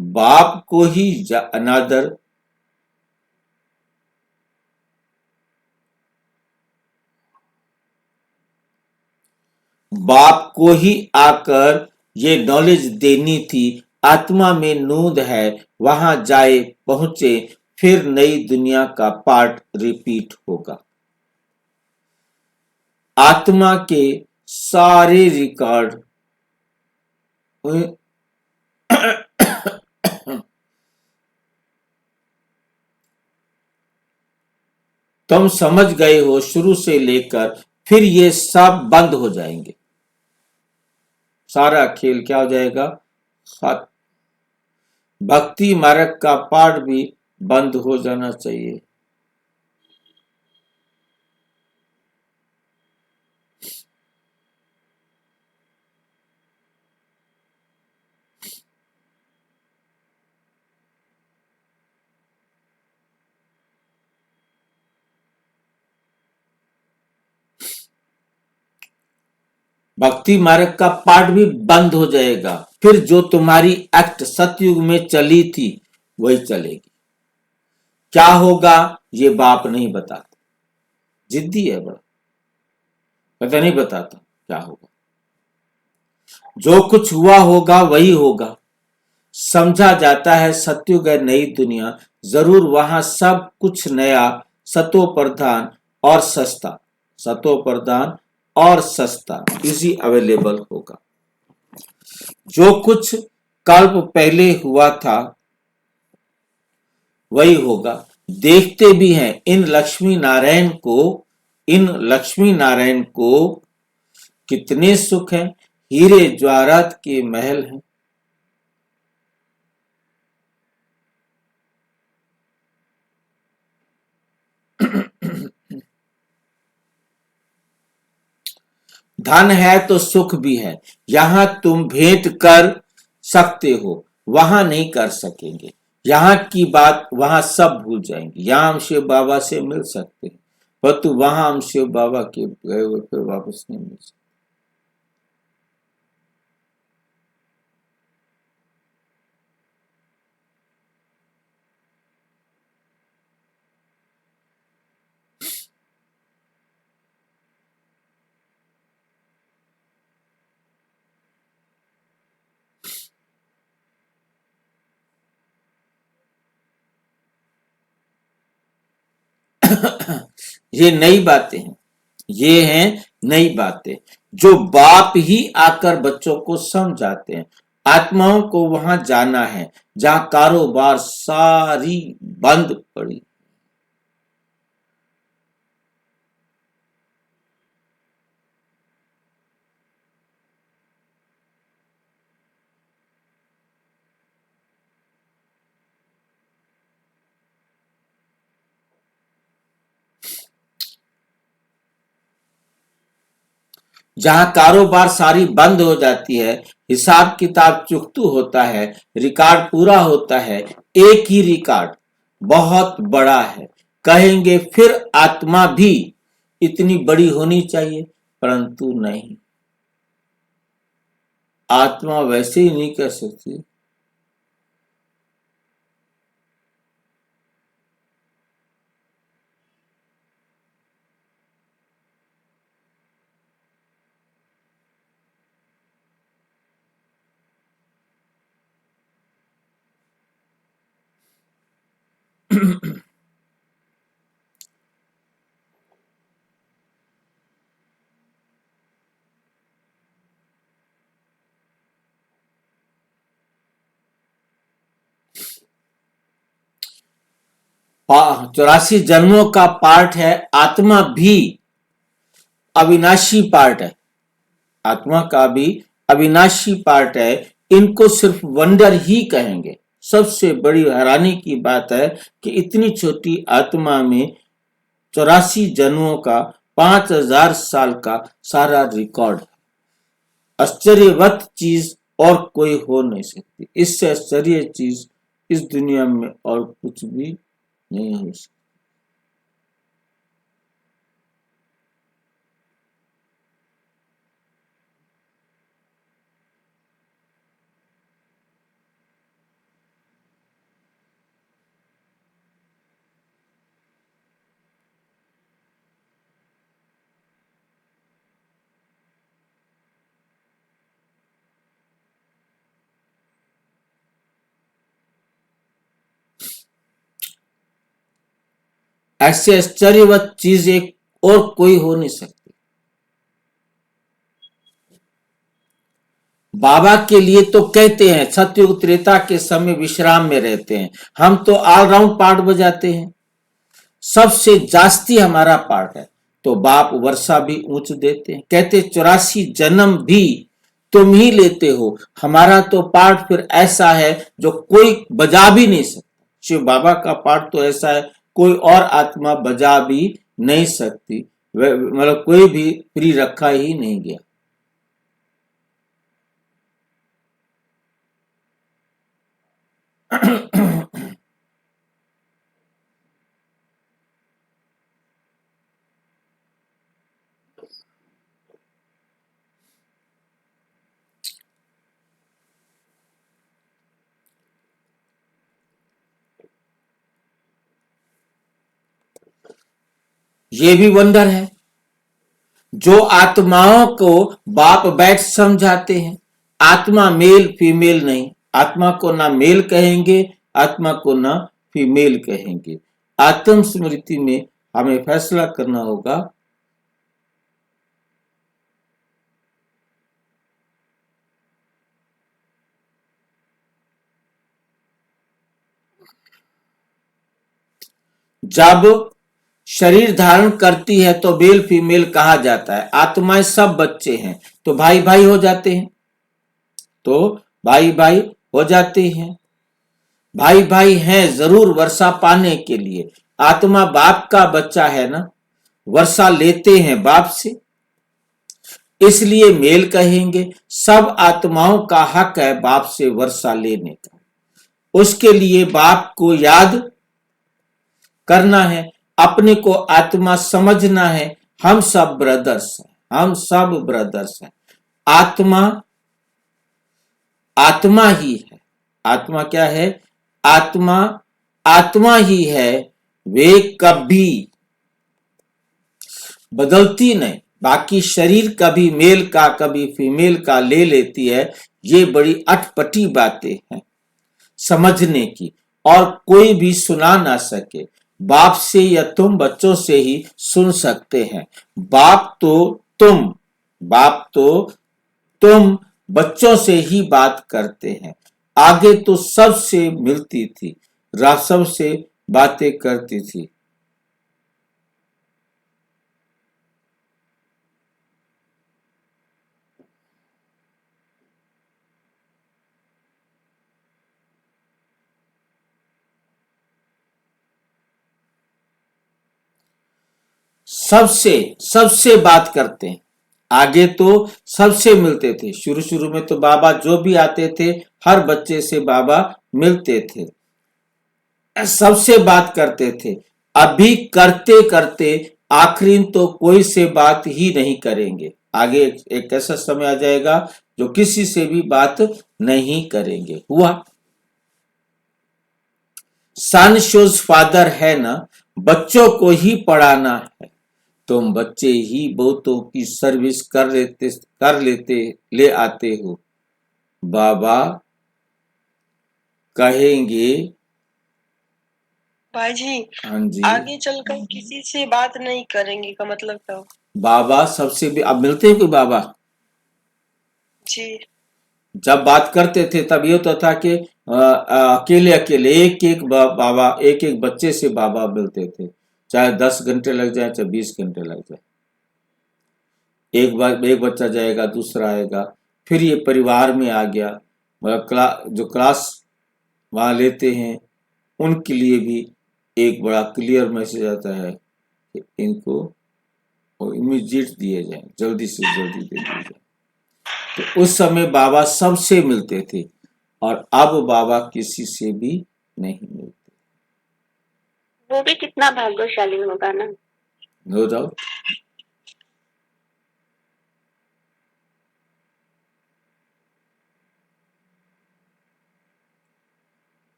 बाप को ही अनादर बाप को ही आकर ये नॉलेज देनी थी, आत्मा में नींद है, वहां जाए पहुंचे, फिर नई दुनिया का पार्ट रिपीट होगा। आत्मा के सारे रिकॉर्ड तुम समझ गए हो शुरू से लेकर, फिर ये सब बंद हो जाएंगे। सारा खेल क्या हो जाएगा? खत्म। भक्ति मार्ग का पाठ भी बंद हो जाना चाहिए। भक्ति मार्ग का पाठ भी बंद हो जाएगा। फिर जो तुम्हारी एक्ट सतयुग में चली थी वही चलेगी। क्या होगा ये बाप नहीं बताता, जिद्दी है बड़ा, पता नहीं बताता क्या होगा। जो कुछ हुआ होगा वही होगा। समझा जाता है सतयुग है नई दुनिया, जरूर वहां सब कुछ नया, सतो प्रधान और सस्ता, सतो प्रधान और सस्ता इजी अवेलेबल होगा। जो कुछ कल्प पहले हुआ था वही होगा। देखते भी हैं इन लक्ष्मी नारायण को कितने सुख हैं, हीरे ज्वारात के महल हैं। धन है तो सुख भी है। यहां तुम भेंट कर सकते हो, वहां नहीं कर सकेंगे। यहाँ की बात वहां सब भूल जाएंगे। यहाँ हम शिव बाबा से मिल सकते हैं, परंतु वहां हम शिव बाबा के गए हुए फिर वापस नहीं मिल सकते। ये नई बातें हैं, ये हैं नई बातें जो बाप ही आकर बच्चों को समझाते हैं। आत्माओं को वहां जाना है जहां कारोबार सारी बंद पड़ी। जहां कारोबार सारी बंद हो जाती है, हिसाब किताब चुकतू होता है, रिकॉर्ड पूरा होता है। एक ही रिकॉर्ड बहुत बड़ा है। कहेंगे फिर आत्मा भी इतनी बड़ी होनी चाहिए, परंतु नहीं, आत्मा वैसे ही नहीं कर सकती। चौरासी जन्मों का पार्ट है। आत्मा भी अविनाशी पार्ट है, आत्मा का भी अविनाशी पार्ट है। इनको सिर्फ वंडर ही कहेंगे। सबसे बड़ी हैरानी की बात है कि इतनी छोटी आत्मा में 84 जन्मों का 5000 साल का सारा रिकॉर्ड। आश्चर्यवत चीज और कोई हो नहीं सकती। इससे आश्चर्य चीज इस दुनिया में और कुछ भी नहीं हो सकती। ऐसे आश्चर्यवत चीज एक और कोई हो नहीं सकती। बाबा के लिए तो कहते हैं सतयुग त्रेता के समय विश्राम में रहते हैं, हम तो ऑलराउंड पार्ट बजाते हैं, सबसे जास्ती हमारा पार्ट है। तो बाप वर्षा भी ऊंच देते हैं, कहते 84 जन्म भी तुम ही लेते हो। हमारा तो पार्ट फिर ऐसा है जो कोई बजा भी नहीं सकता। शिव बाबा का पार्ट तो ऐसा है कोई और आत्मा बजा भी नहीं सकती, मतलब कोई भी फ्री रखा ही नहीं गया। ये भी वंडर है जो आत्माओं को बाप बैठ समझाते हैं। आत्मा मेल फीमेल नहीं, आत्मा को ना मेल कहेंगे, आत्मा को ना फीमेल कहेंगे। आत्म स्मृति में हमें फैसला करना होगा जब शरीर धारण करती है तो मेल फीमेल कहा जाता है। आत्माएं सब बच्चे हैं तो भाई भाई हो जाते हैं, तो भाई भाई हो जाते हैं। भाई भाई हैं जरूर वर्षा पाने के लिए। आत्मा बाप का बच्चा है ना, वर्षा लेते हैं बाप से, इसलिए मेल कहेंगे। सब आत्माओं का हक है बाप से वर्षा लेने का, उसके लिए बाप को याद करना है, अपने को आत्मा समझना है। हम सब ब्रदर्स हैं, हम सब ब्रदर्स हैं। आत्मा आत्मा ही है। आत्मा क्या है? आत्मा आत्मा ही है, वे कभी बदलती नहीं। बाकी शरीर कभी मेल का कभी फीमेल का ले लेती है, ये बड़ी अटपटी बातें हैं समझने की, और कोई भी सुना ना सके। बाप से या तुम बच्चों से ही सुन सकते हैं। बाप तो तुम बच्चों से ही बात करते हैं। आगे तो सबसे मिलती थी, सबसे बातें करती थी। सबसे सबसे बात करते हैं। आगे तो सबसे मिलते थे, शुरू शुरू में तो बाबा जो भी आते थे हर बच्चे से बाबा मिलते थे, सबसे बात करते थे। अभी करते करते आखिरी तो कोई से बात ही नहीं करेंगे। आगे एक ऐसा समय आ जाएगा जो किसी से भी बात नहीं करेंगे। हुआ सन शोज फादर है ना, बच्चों को ही पढ़ाना है। तुम बच्चे ही बहुतों की सर्विस कर लेते ले आते हो। बाबा कहेंगे भाई जी, हाँ जी, आगे चलकर किसी से बात नहीं करेंगे का मतलब क्या? बाबा सबसे भी अब मिलते हैं कोई बाबा? जी जब बात करते थे तब ये होता था कि अकेले अकेले एक एक बाबा एक एक बच्चे से बाबा मिलते थे, चाहे 10 घंटे लग जाए चाहे 20 घंटे लग जाए। एक बच्चा जाएगा, दूसरा आएगा, फिर ये परिवार में आ गया। मतलब जो क्लास वहां लेते हैं उनके लिए भी एक बड़ा क्लियर मैसेज आता है कि इनको इमीडिएट दिए जाए, जल्दी से जल्दी दे दिए जाए। तो उस समय बाबा सबसे मिलते थे और अब बाबा किसी से भी नहीं मिलते। वो भी कितना भाग्यशाली होगा ना। No doubt.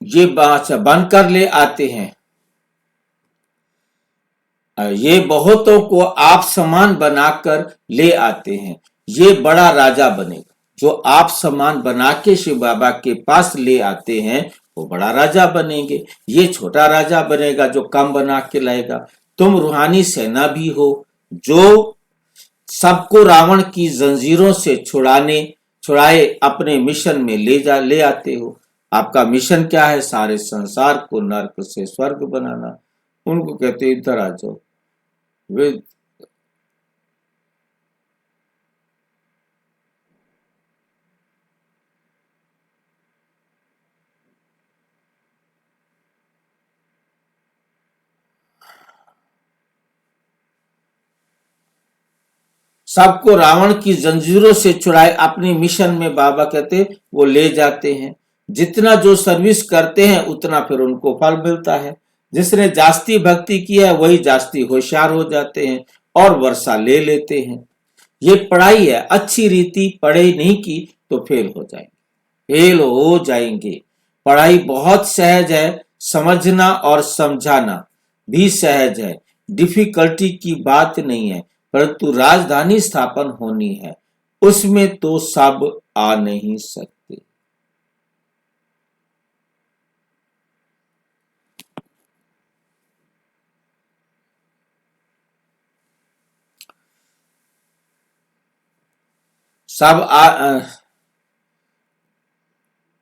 ये बनकर ले आते हैं, ये बहुतों को आप समान बनाकर ले आते हैं। ये बड़ा राजा बनेगा। जो आप समान बना के शिव बाबा के पास ले आते हैं वो बड़ा राजा बनेंगे। ये छोटा राजा बनेगा जो कम बना के लाएगा। तुम रूहानी सेना भी हो जो सबको रावण की जंजीरों से छुड़ाए अपने मिशन में ले आते हो। आपका मिशन क्या है? सारे संसार को नर्क से स्वर्ग बनाना। उनको कहते इधर आ जाओ। वे सबको रावण की जंजीरों से छुड़ाए अपने मिशन में बाबा कहते वो ले जाते हैं। जितना जो सर्विस करते हैं उतना फिर उनको फल मिलता है। जिसने जास्ती भक्ति किया है वही जास्ती होशियार हो जाते हैं और वर्षा ले लेते हैं। ये पढ़ाई है, अच्छी रीति पढ़ाई नहीं की तो फेल हो जाएंगे। पढ़ाई बहुत सहज है, समझना और समझाना भी सहज है, डिफिकल्टी की बात नहीं है। परंतु राजधानी स्थापन होनी है, उसमें तो सब आ नहीं सकते।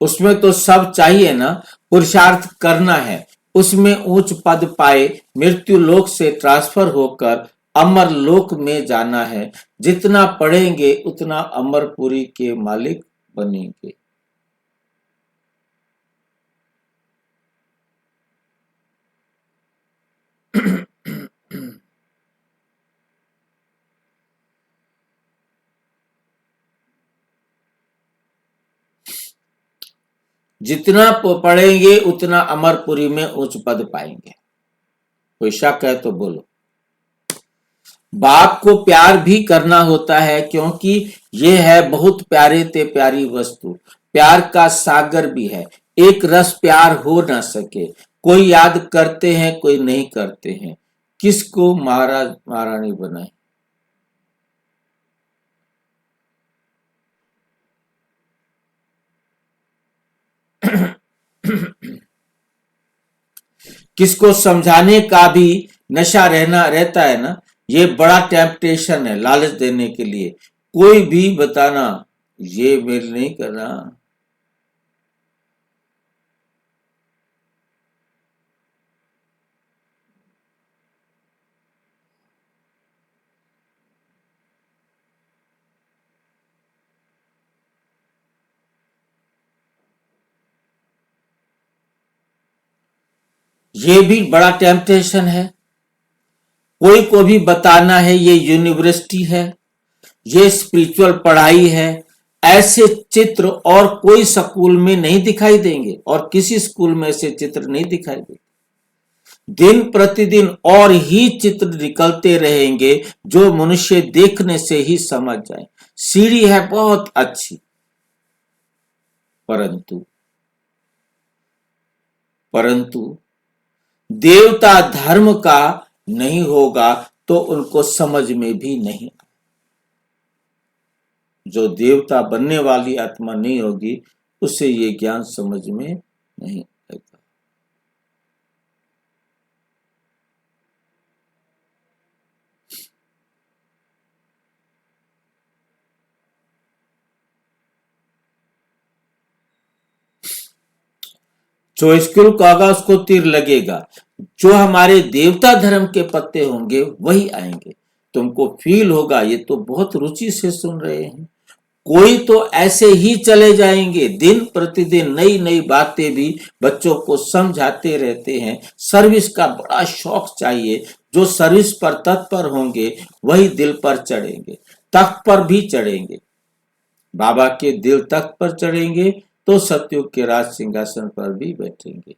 उसमें तो सब चाहिए ना, पुरुषार्थ करना है। उसमें उच्च पद पाए मृत्यु लोक से ट्रांसफर होकर अमर लोक में जाना है। जितना पढ़ेंगे उतना अमरपुरी के मालिक बनेंगे। जितना पढ़ेंगे उतना अमरपुरी में उच्च पद पाएंगे। कोई शक है तो बोलो। बाप को प्यार भी करना होता है क्योंकि ये है बहुत प्यारे ते प्यारी वस्तु। प्यार का सागर भी है, एक रस प्यार हो ना सके। कोई याद करते हैं कोई नहीं करते हैं। किसको महाराज महारानी बनाए? किसको समझाने का भी नशा रहता है ना। ये बड़ा टेम्पटेशन है लालच देने के लिए। कोई भी बताना ये मेल नहीं करना। ये भी बड़ा टेम्पटेशन है। कोई को भी बताना है ये यूनिवर्सिटी है, ये स्पिरिचुअल पढ़ाई है। ऐसे चित्र और कोई स्कूल में नहीं दिखाई देंगे और किसी स्कूल में ऐसे चित्र नहीं दिखाई देंगे। दिन प्रतिदिन और ही चित्र निकलते रहेंगे जो मनुष्य देखने से ही समझ जाए। सीढ़ी है बहुत अच्छी, परंतु देवता धर्म का नहीं होगा तो उनको समझ में भी नहीं। जो देवता बनने वाली आत्मा नहीं होगी उसे ये ज्ञान समझ में नहीं आएगा। जो स्कूल को आगा उसको तीर लगेगा। जो हमारे देवता धर्म के पत्ते होंगे वही आएंगे। तुमको फील होगा ये तो बहुत रुचि से सुन रहे हैं। कोई तो ऐसे ही चले जाएंगे, दिन प्रतिदिन नई नई बातें भी बच्चों को समझाते रहते हैं। सर्विस का बड़ा शौक चाहिए, जो सर्विस पर तत्पर होंगे वही दिल पर चढ़ेंगे, तख्त पर भी चढ़ेंगे। बाबा के दिल तख्त पर चढ़ेंगे तो सतयुग के राज सिंहासन पर भी बैठेंगे।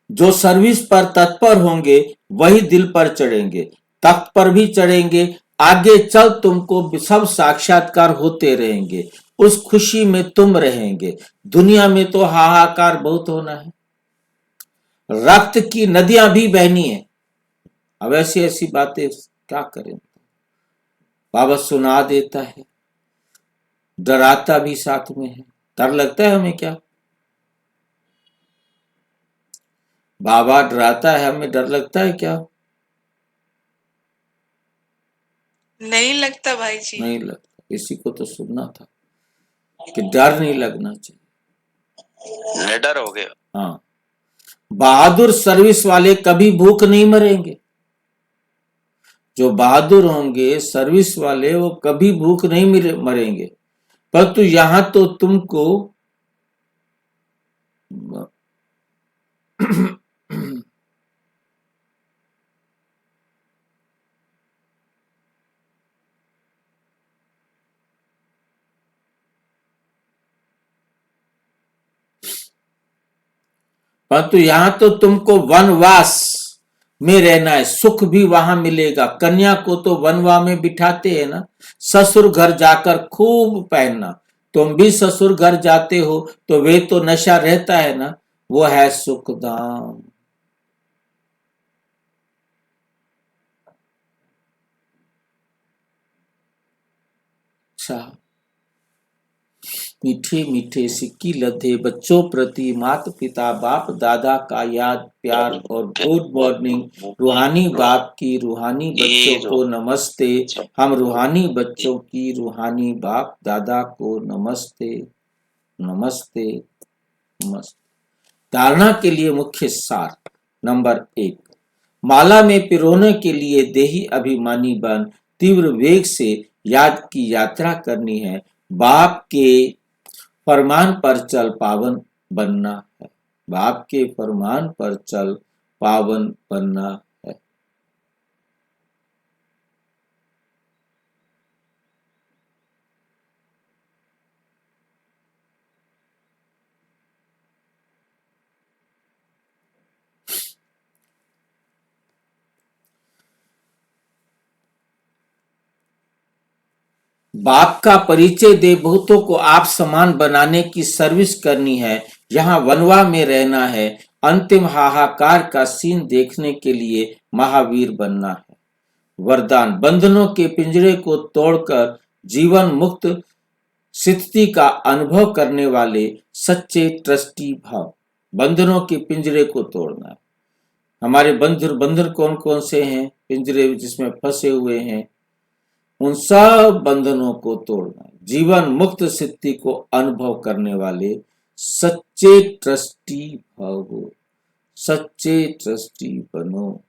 जो सर्विस पर तत्पर होंगे वही दिल पर चढ़ेंगे, तख्त पर भी चढ़ेंगे। आगे चल तुमको सब साक्षात्कार होते रहेंगे, उस खुशी में तुम रहेंगे। दुनिया में तो हाहाकार बहुत होना है, रक्त की नदियां भी बहनी है। अब ऐसी ऐसी बातें क्या करें। बाबा सुना देता है, डराता भी साथ में है। डर लगता है हमें क्या? बाबा डराता है, हमें डर लगता है क्या? नहीं लगता भाई जी। नहीं लगता। इसी को तो सुनना था कि डर नहीं लगना चाहिए। निडर हो गया। हाँ, बहादुर सर्विस वाले कभी भूख नहीं मरेंगे। जो बहादुर होंगे सर्विस वाले वो कभी भूख नहीं मरेंगे। परंतु यहां तो तुमको परंतु यहां तो तुमको वनवास में रहना है, सुख भी वहां मिलेगा। कन्या को तो वनवा में बिठाते हैं ना, ससुर घर जाकर खूब पहनना। तुम भी ससुर घर जाते हो तो वे तो नशा रहता है ना, वो है सुखधाम। अच्छा, मीठे मीठे सिक्की लधे बच्चों प्रति माता पिता बाप दादा का याद प्यार और गुड मॉर्निंग। रूहानी बाप की रूहानी बच्चों को नमस्ते। हम रूहानी बच्चों की रूहानी बाप दादा को नमस्ते नमस्ते नमस्ते। धारणा के लिए मुख्य सार। नंबर 1, माला में पिरोने के लिए देही अभिमानी बन तीव्र वेग से याद की यात्रा करनी है। बाप के फरमान पर चल पावन बनना है। बाप के फरमान पर चल पावन बनना है। बाप का परिचय दे बहुतों को आप समान बनाने की सर्विस करनी है। यहाँ वनवा में रहना है। अंतिम हाहाकार का सीन देखने के लिए महावीर बनना है। वरदान, बंधनों के पिंजरे को तोड़कर जीवन मुक्त स्थिति का अनुभव करने वाले सच्चे ट्रस्टी भाव। बंधनों के पिंजरे को तोड़ना है। हमारे बंधन कौन कौन से हैं? पिंजरे जिसमें फंसे हुए हैं, उन सब बंधनों को तोड़ना। जीवन मुक्त स्थिति को अनुभव करने वाले सच्चे ट्रस्टी भावो, सच्चे ट्रस्टी बनो।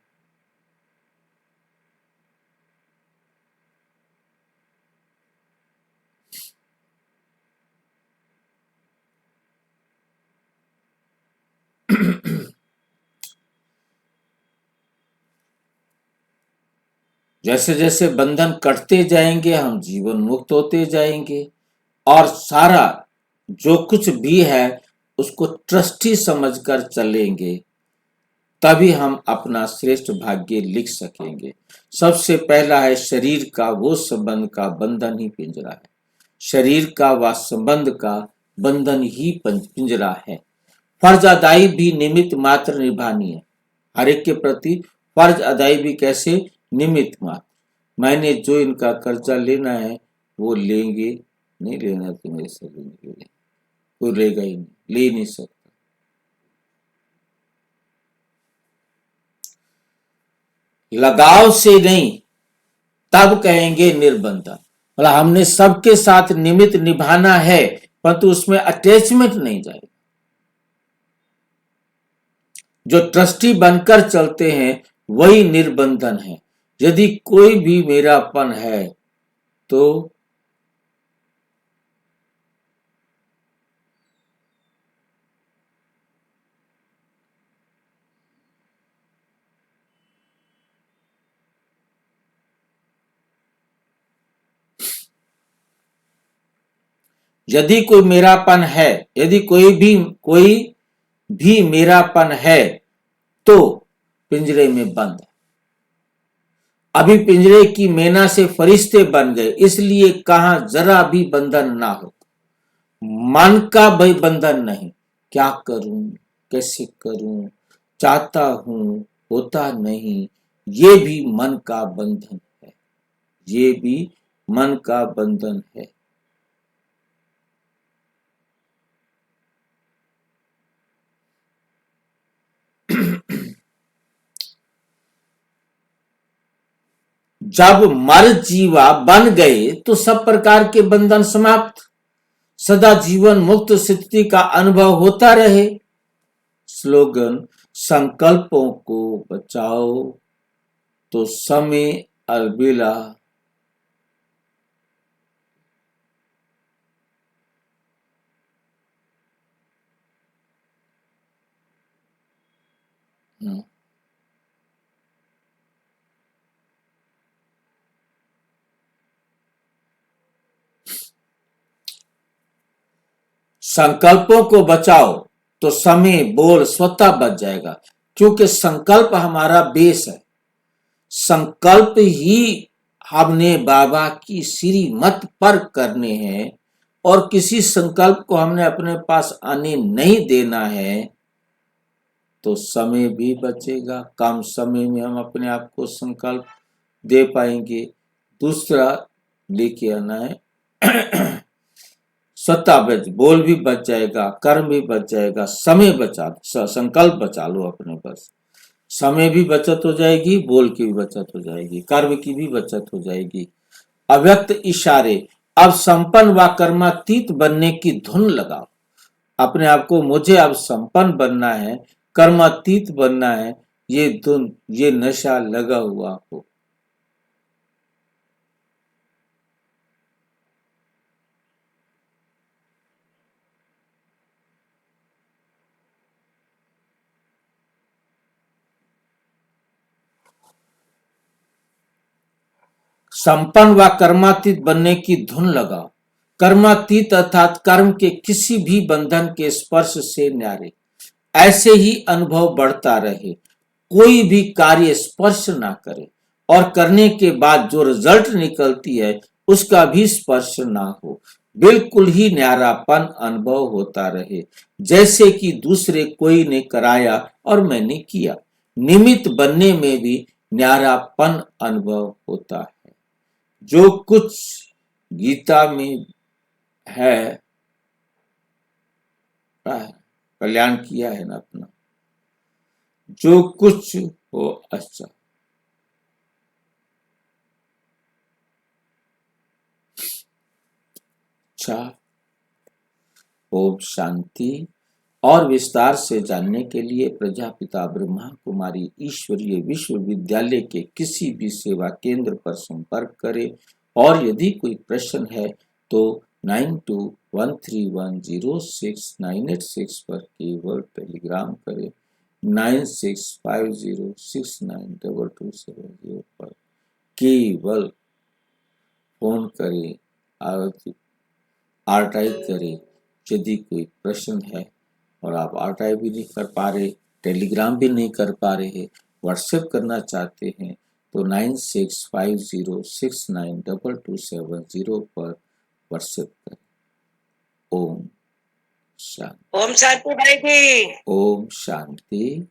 जैसे जैसे बंधन कटते जाएंगे हम जीवन मुक्त होते जाएंगे और सारा जो कुछ भी है उसको ट्रस्टी समझकर चलेंगे, तभी हम अपना श्रेष्ठ भाग्य लिख सकेंगे। सबसे पहला है शरीर का वो संबंध का बंधन ही पिंजरा है। शरीर का व संबंध का बंधन ही पिंजरा है। फर्ज अदाई भी निमित्त मात्र निभानी है। हर एक के प्रति फर्ज अदाई भी कैसे? निमित्त मात्र। मैंने जो इनका कर्जा लेना है वो लेंगे, नहीं लेना तो मेरे से लेंगे, कोई लेगा ही नहीं, ले नहीं सकता। लगाव से नहीं, तब कहेंगे निर्बंधन। मतलब हमने सबके साथ निमित्त निभाना है परंतु उसमें अटैचमेंट नहीं जाएगा। जो ट्रस्टी बनकर चलते हैं वही निर्बंधन है। यदि कोई भी मेरापन है तो यदि कोई मेरापन है, यदि कोई भी मेरापन है तो पिंजरे में बंद है। अभी पिंजरे की मैना से फरिश्ते बन गए, इसलिए कहा जरा भी बंधन ना हो। मन का भाई बंधन नहीं, क्या करूं, कैसे करूं, चाहता हूं, होता नहीं, ये भी मन का बंधन है, ये भी मन का बंधन है। जब मर जीवा बन गए तो सब प्रकार के बंधन समाप्त, सदा जीवन मुक्त स्थिति का अनुभव होता रहे। स्लोगन, संकल्पों को बचाओ तो समय अलविदा। संकल्पों को बचाओ तो समय बोल स्वतः बच जाएगा, क्योंकि संकल्प हमारा बेस है। संकल्प ही हमने बाबा की श्रीमत पर करने हैं और किसी संकल्प को हमने अपने पास आने नहीं देना है तो समय भी बचेगा, कम समय में हम अपने आप को संकल्प दे पाएंगे। दूसरा लेके आना है स्वतः बच, बोल भी बच जाएगा, कर्म भी बच जाएगा, समय बचा, संकल्प बचा लो अपने पास, समय भी बचत हो जाएगी, बोल की भी बचत हो जाएगी, कर्म की भी बचत हो जाएगी। अव्यक्त इशारे, अब संपन्न व कर्मातीत बनने की धुन लगाओ अपने आप को। मुझे अब संपन्न बनना है, कर्मातीत बनना है, ये धुन, ये नशा लगा हुआ हो। संपन्न व कर्मातीत बनने की धुन लगाओ। कर्मातीत अर्थात कर्म के किसी भी बंधन के स्पर्श से न्यारे, ऐसे ही अनुभव बढ़ता रहे, कोई भी कार्य स्पर्श ना करे और करने के बाद जो रिजल्ट निकलती है उसका भी स्पर्श ना हो, बिल्कुल ही न्यारापन अनुभव होता रहे, जैसे कि दूसरे कोई ने कराया और मैंने किया। निमित्त बनने में भी न्यारापन अनुभव होता है। जो कुछ गीता में है, कल्याण किया है ना अपना, जो कुछ हो अच्छा। ओम शांति। और विस्तार से जानने के लिए प्रजापिता ब्रह्मा कुमारी ईश्वरीय विश्वविद्यालय के किसी भी सेवा केंद्र पर संपर्क करें और यदि कोई प्रश्न है तो 9213106986 पर केवल टेलीग्राम करें, 9650692270 पर केवल फोन करें, आर्काइव करें। यदि कोई प्रश्न है और आप आर्काइव भी नहीं कर पा रहे, टेलीग्राम भी नहीं कर पा रहे, व्हाट्सएप करना चाहते हैं तो 9650692270 पर व्हाट्सएप करें। ओम शांति। ओम शांति भाई जी। ओम शांति।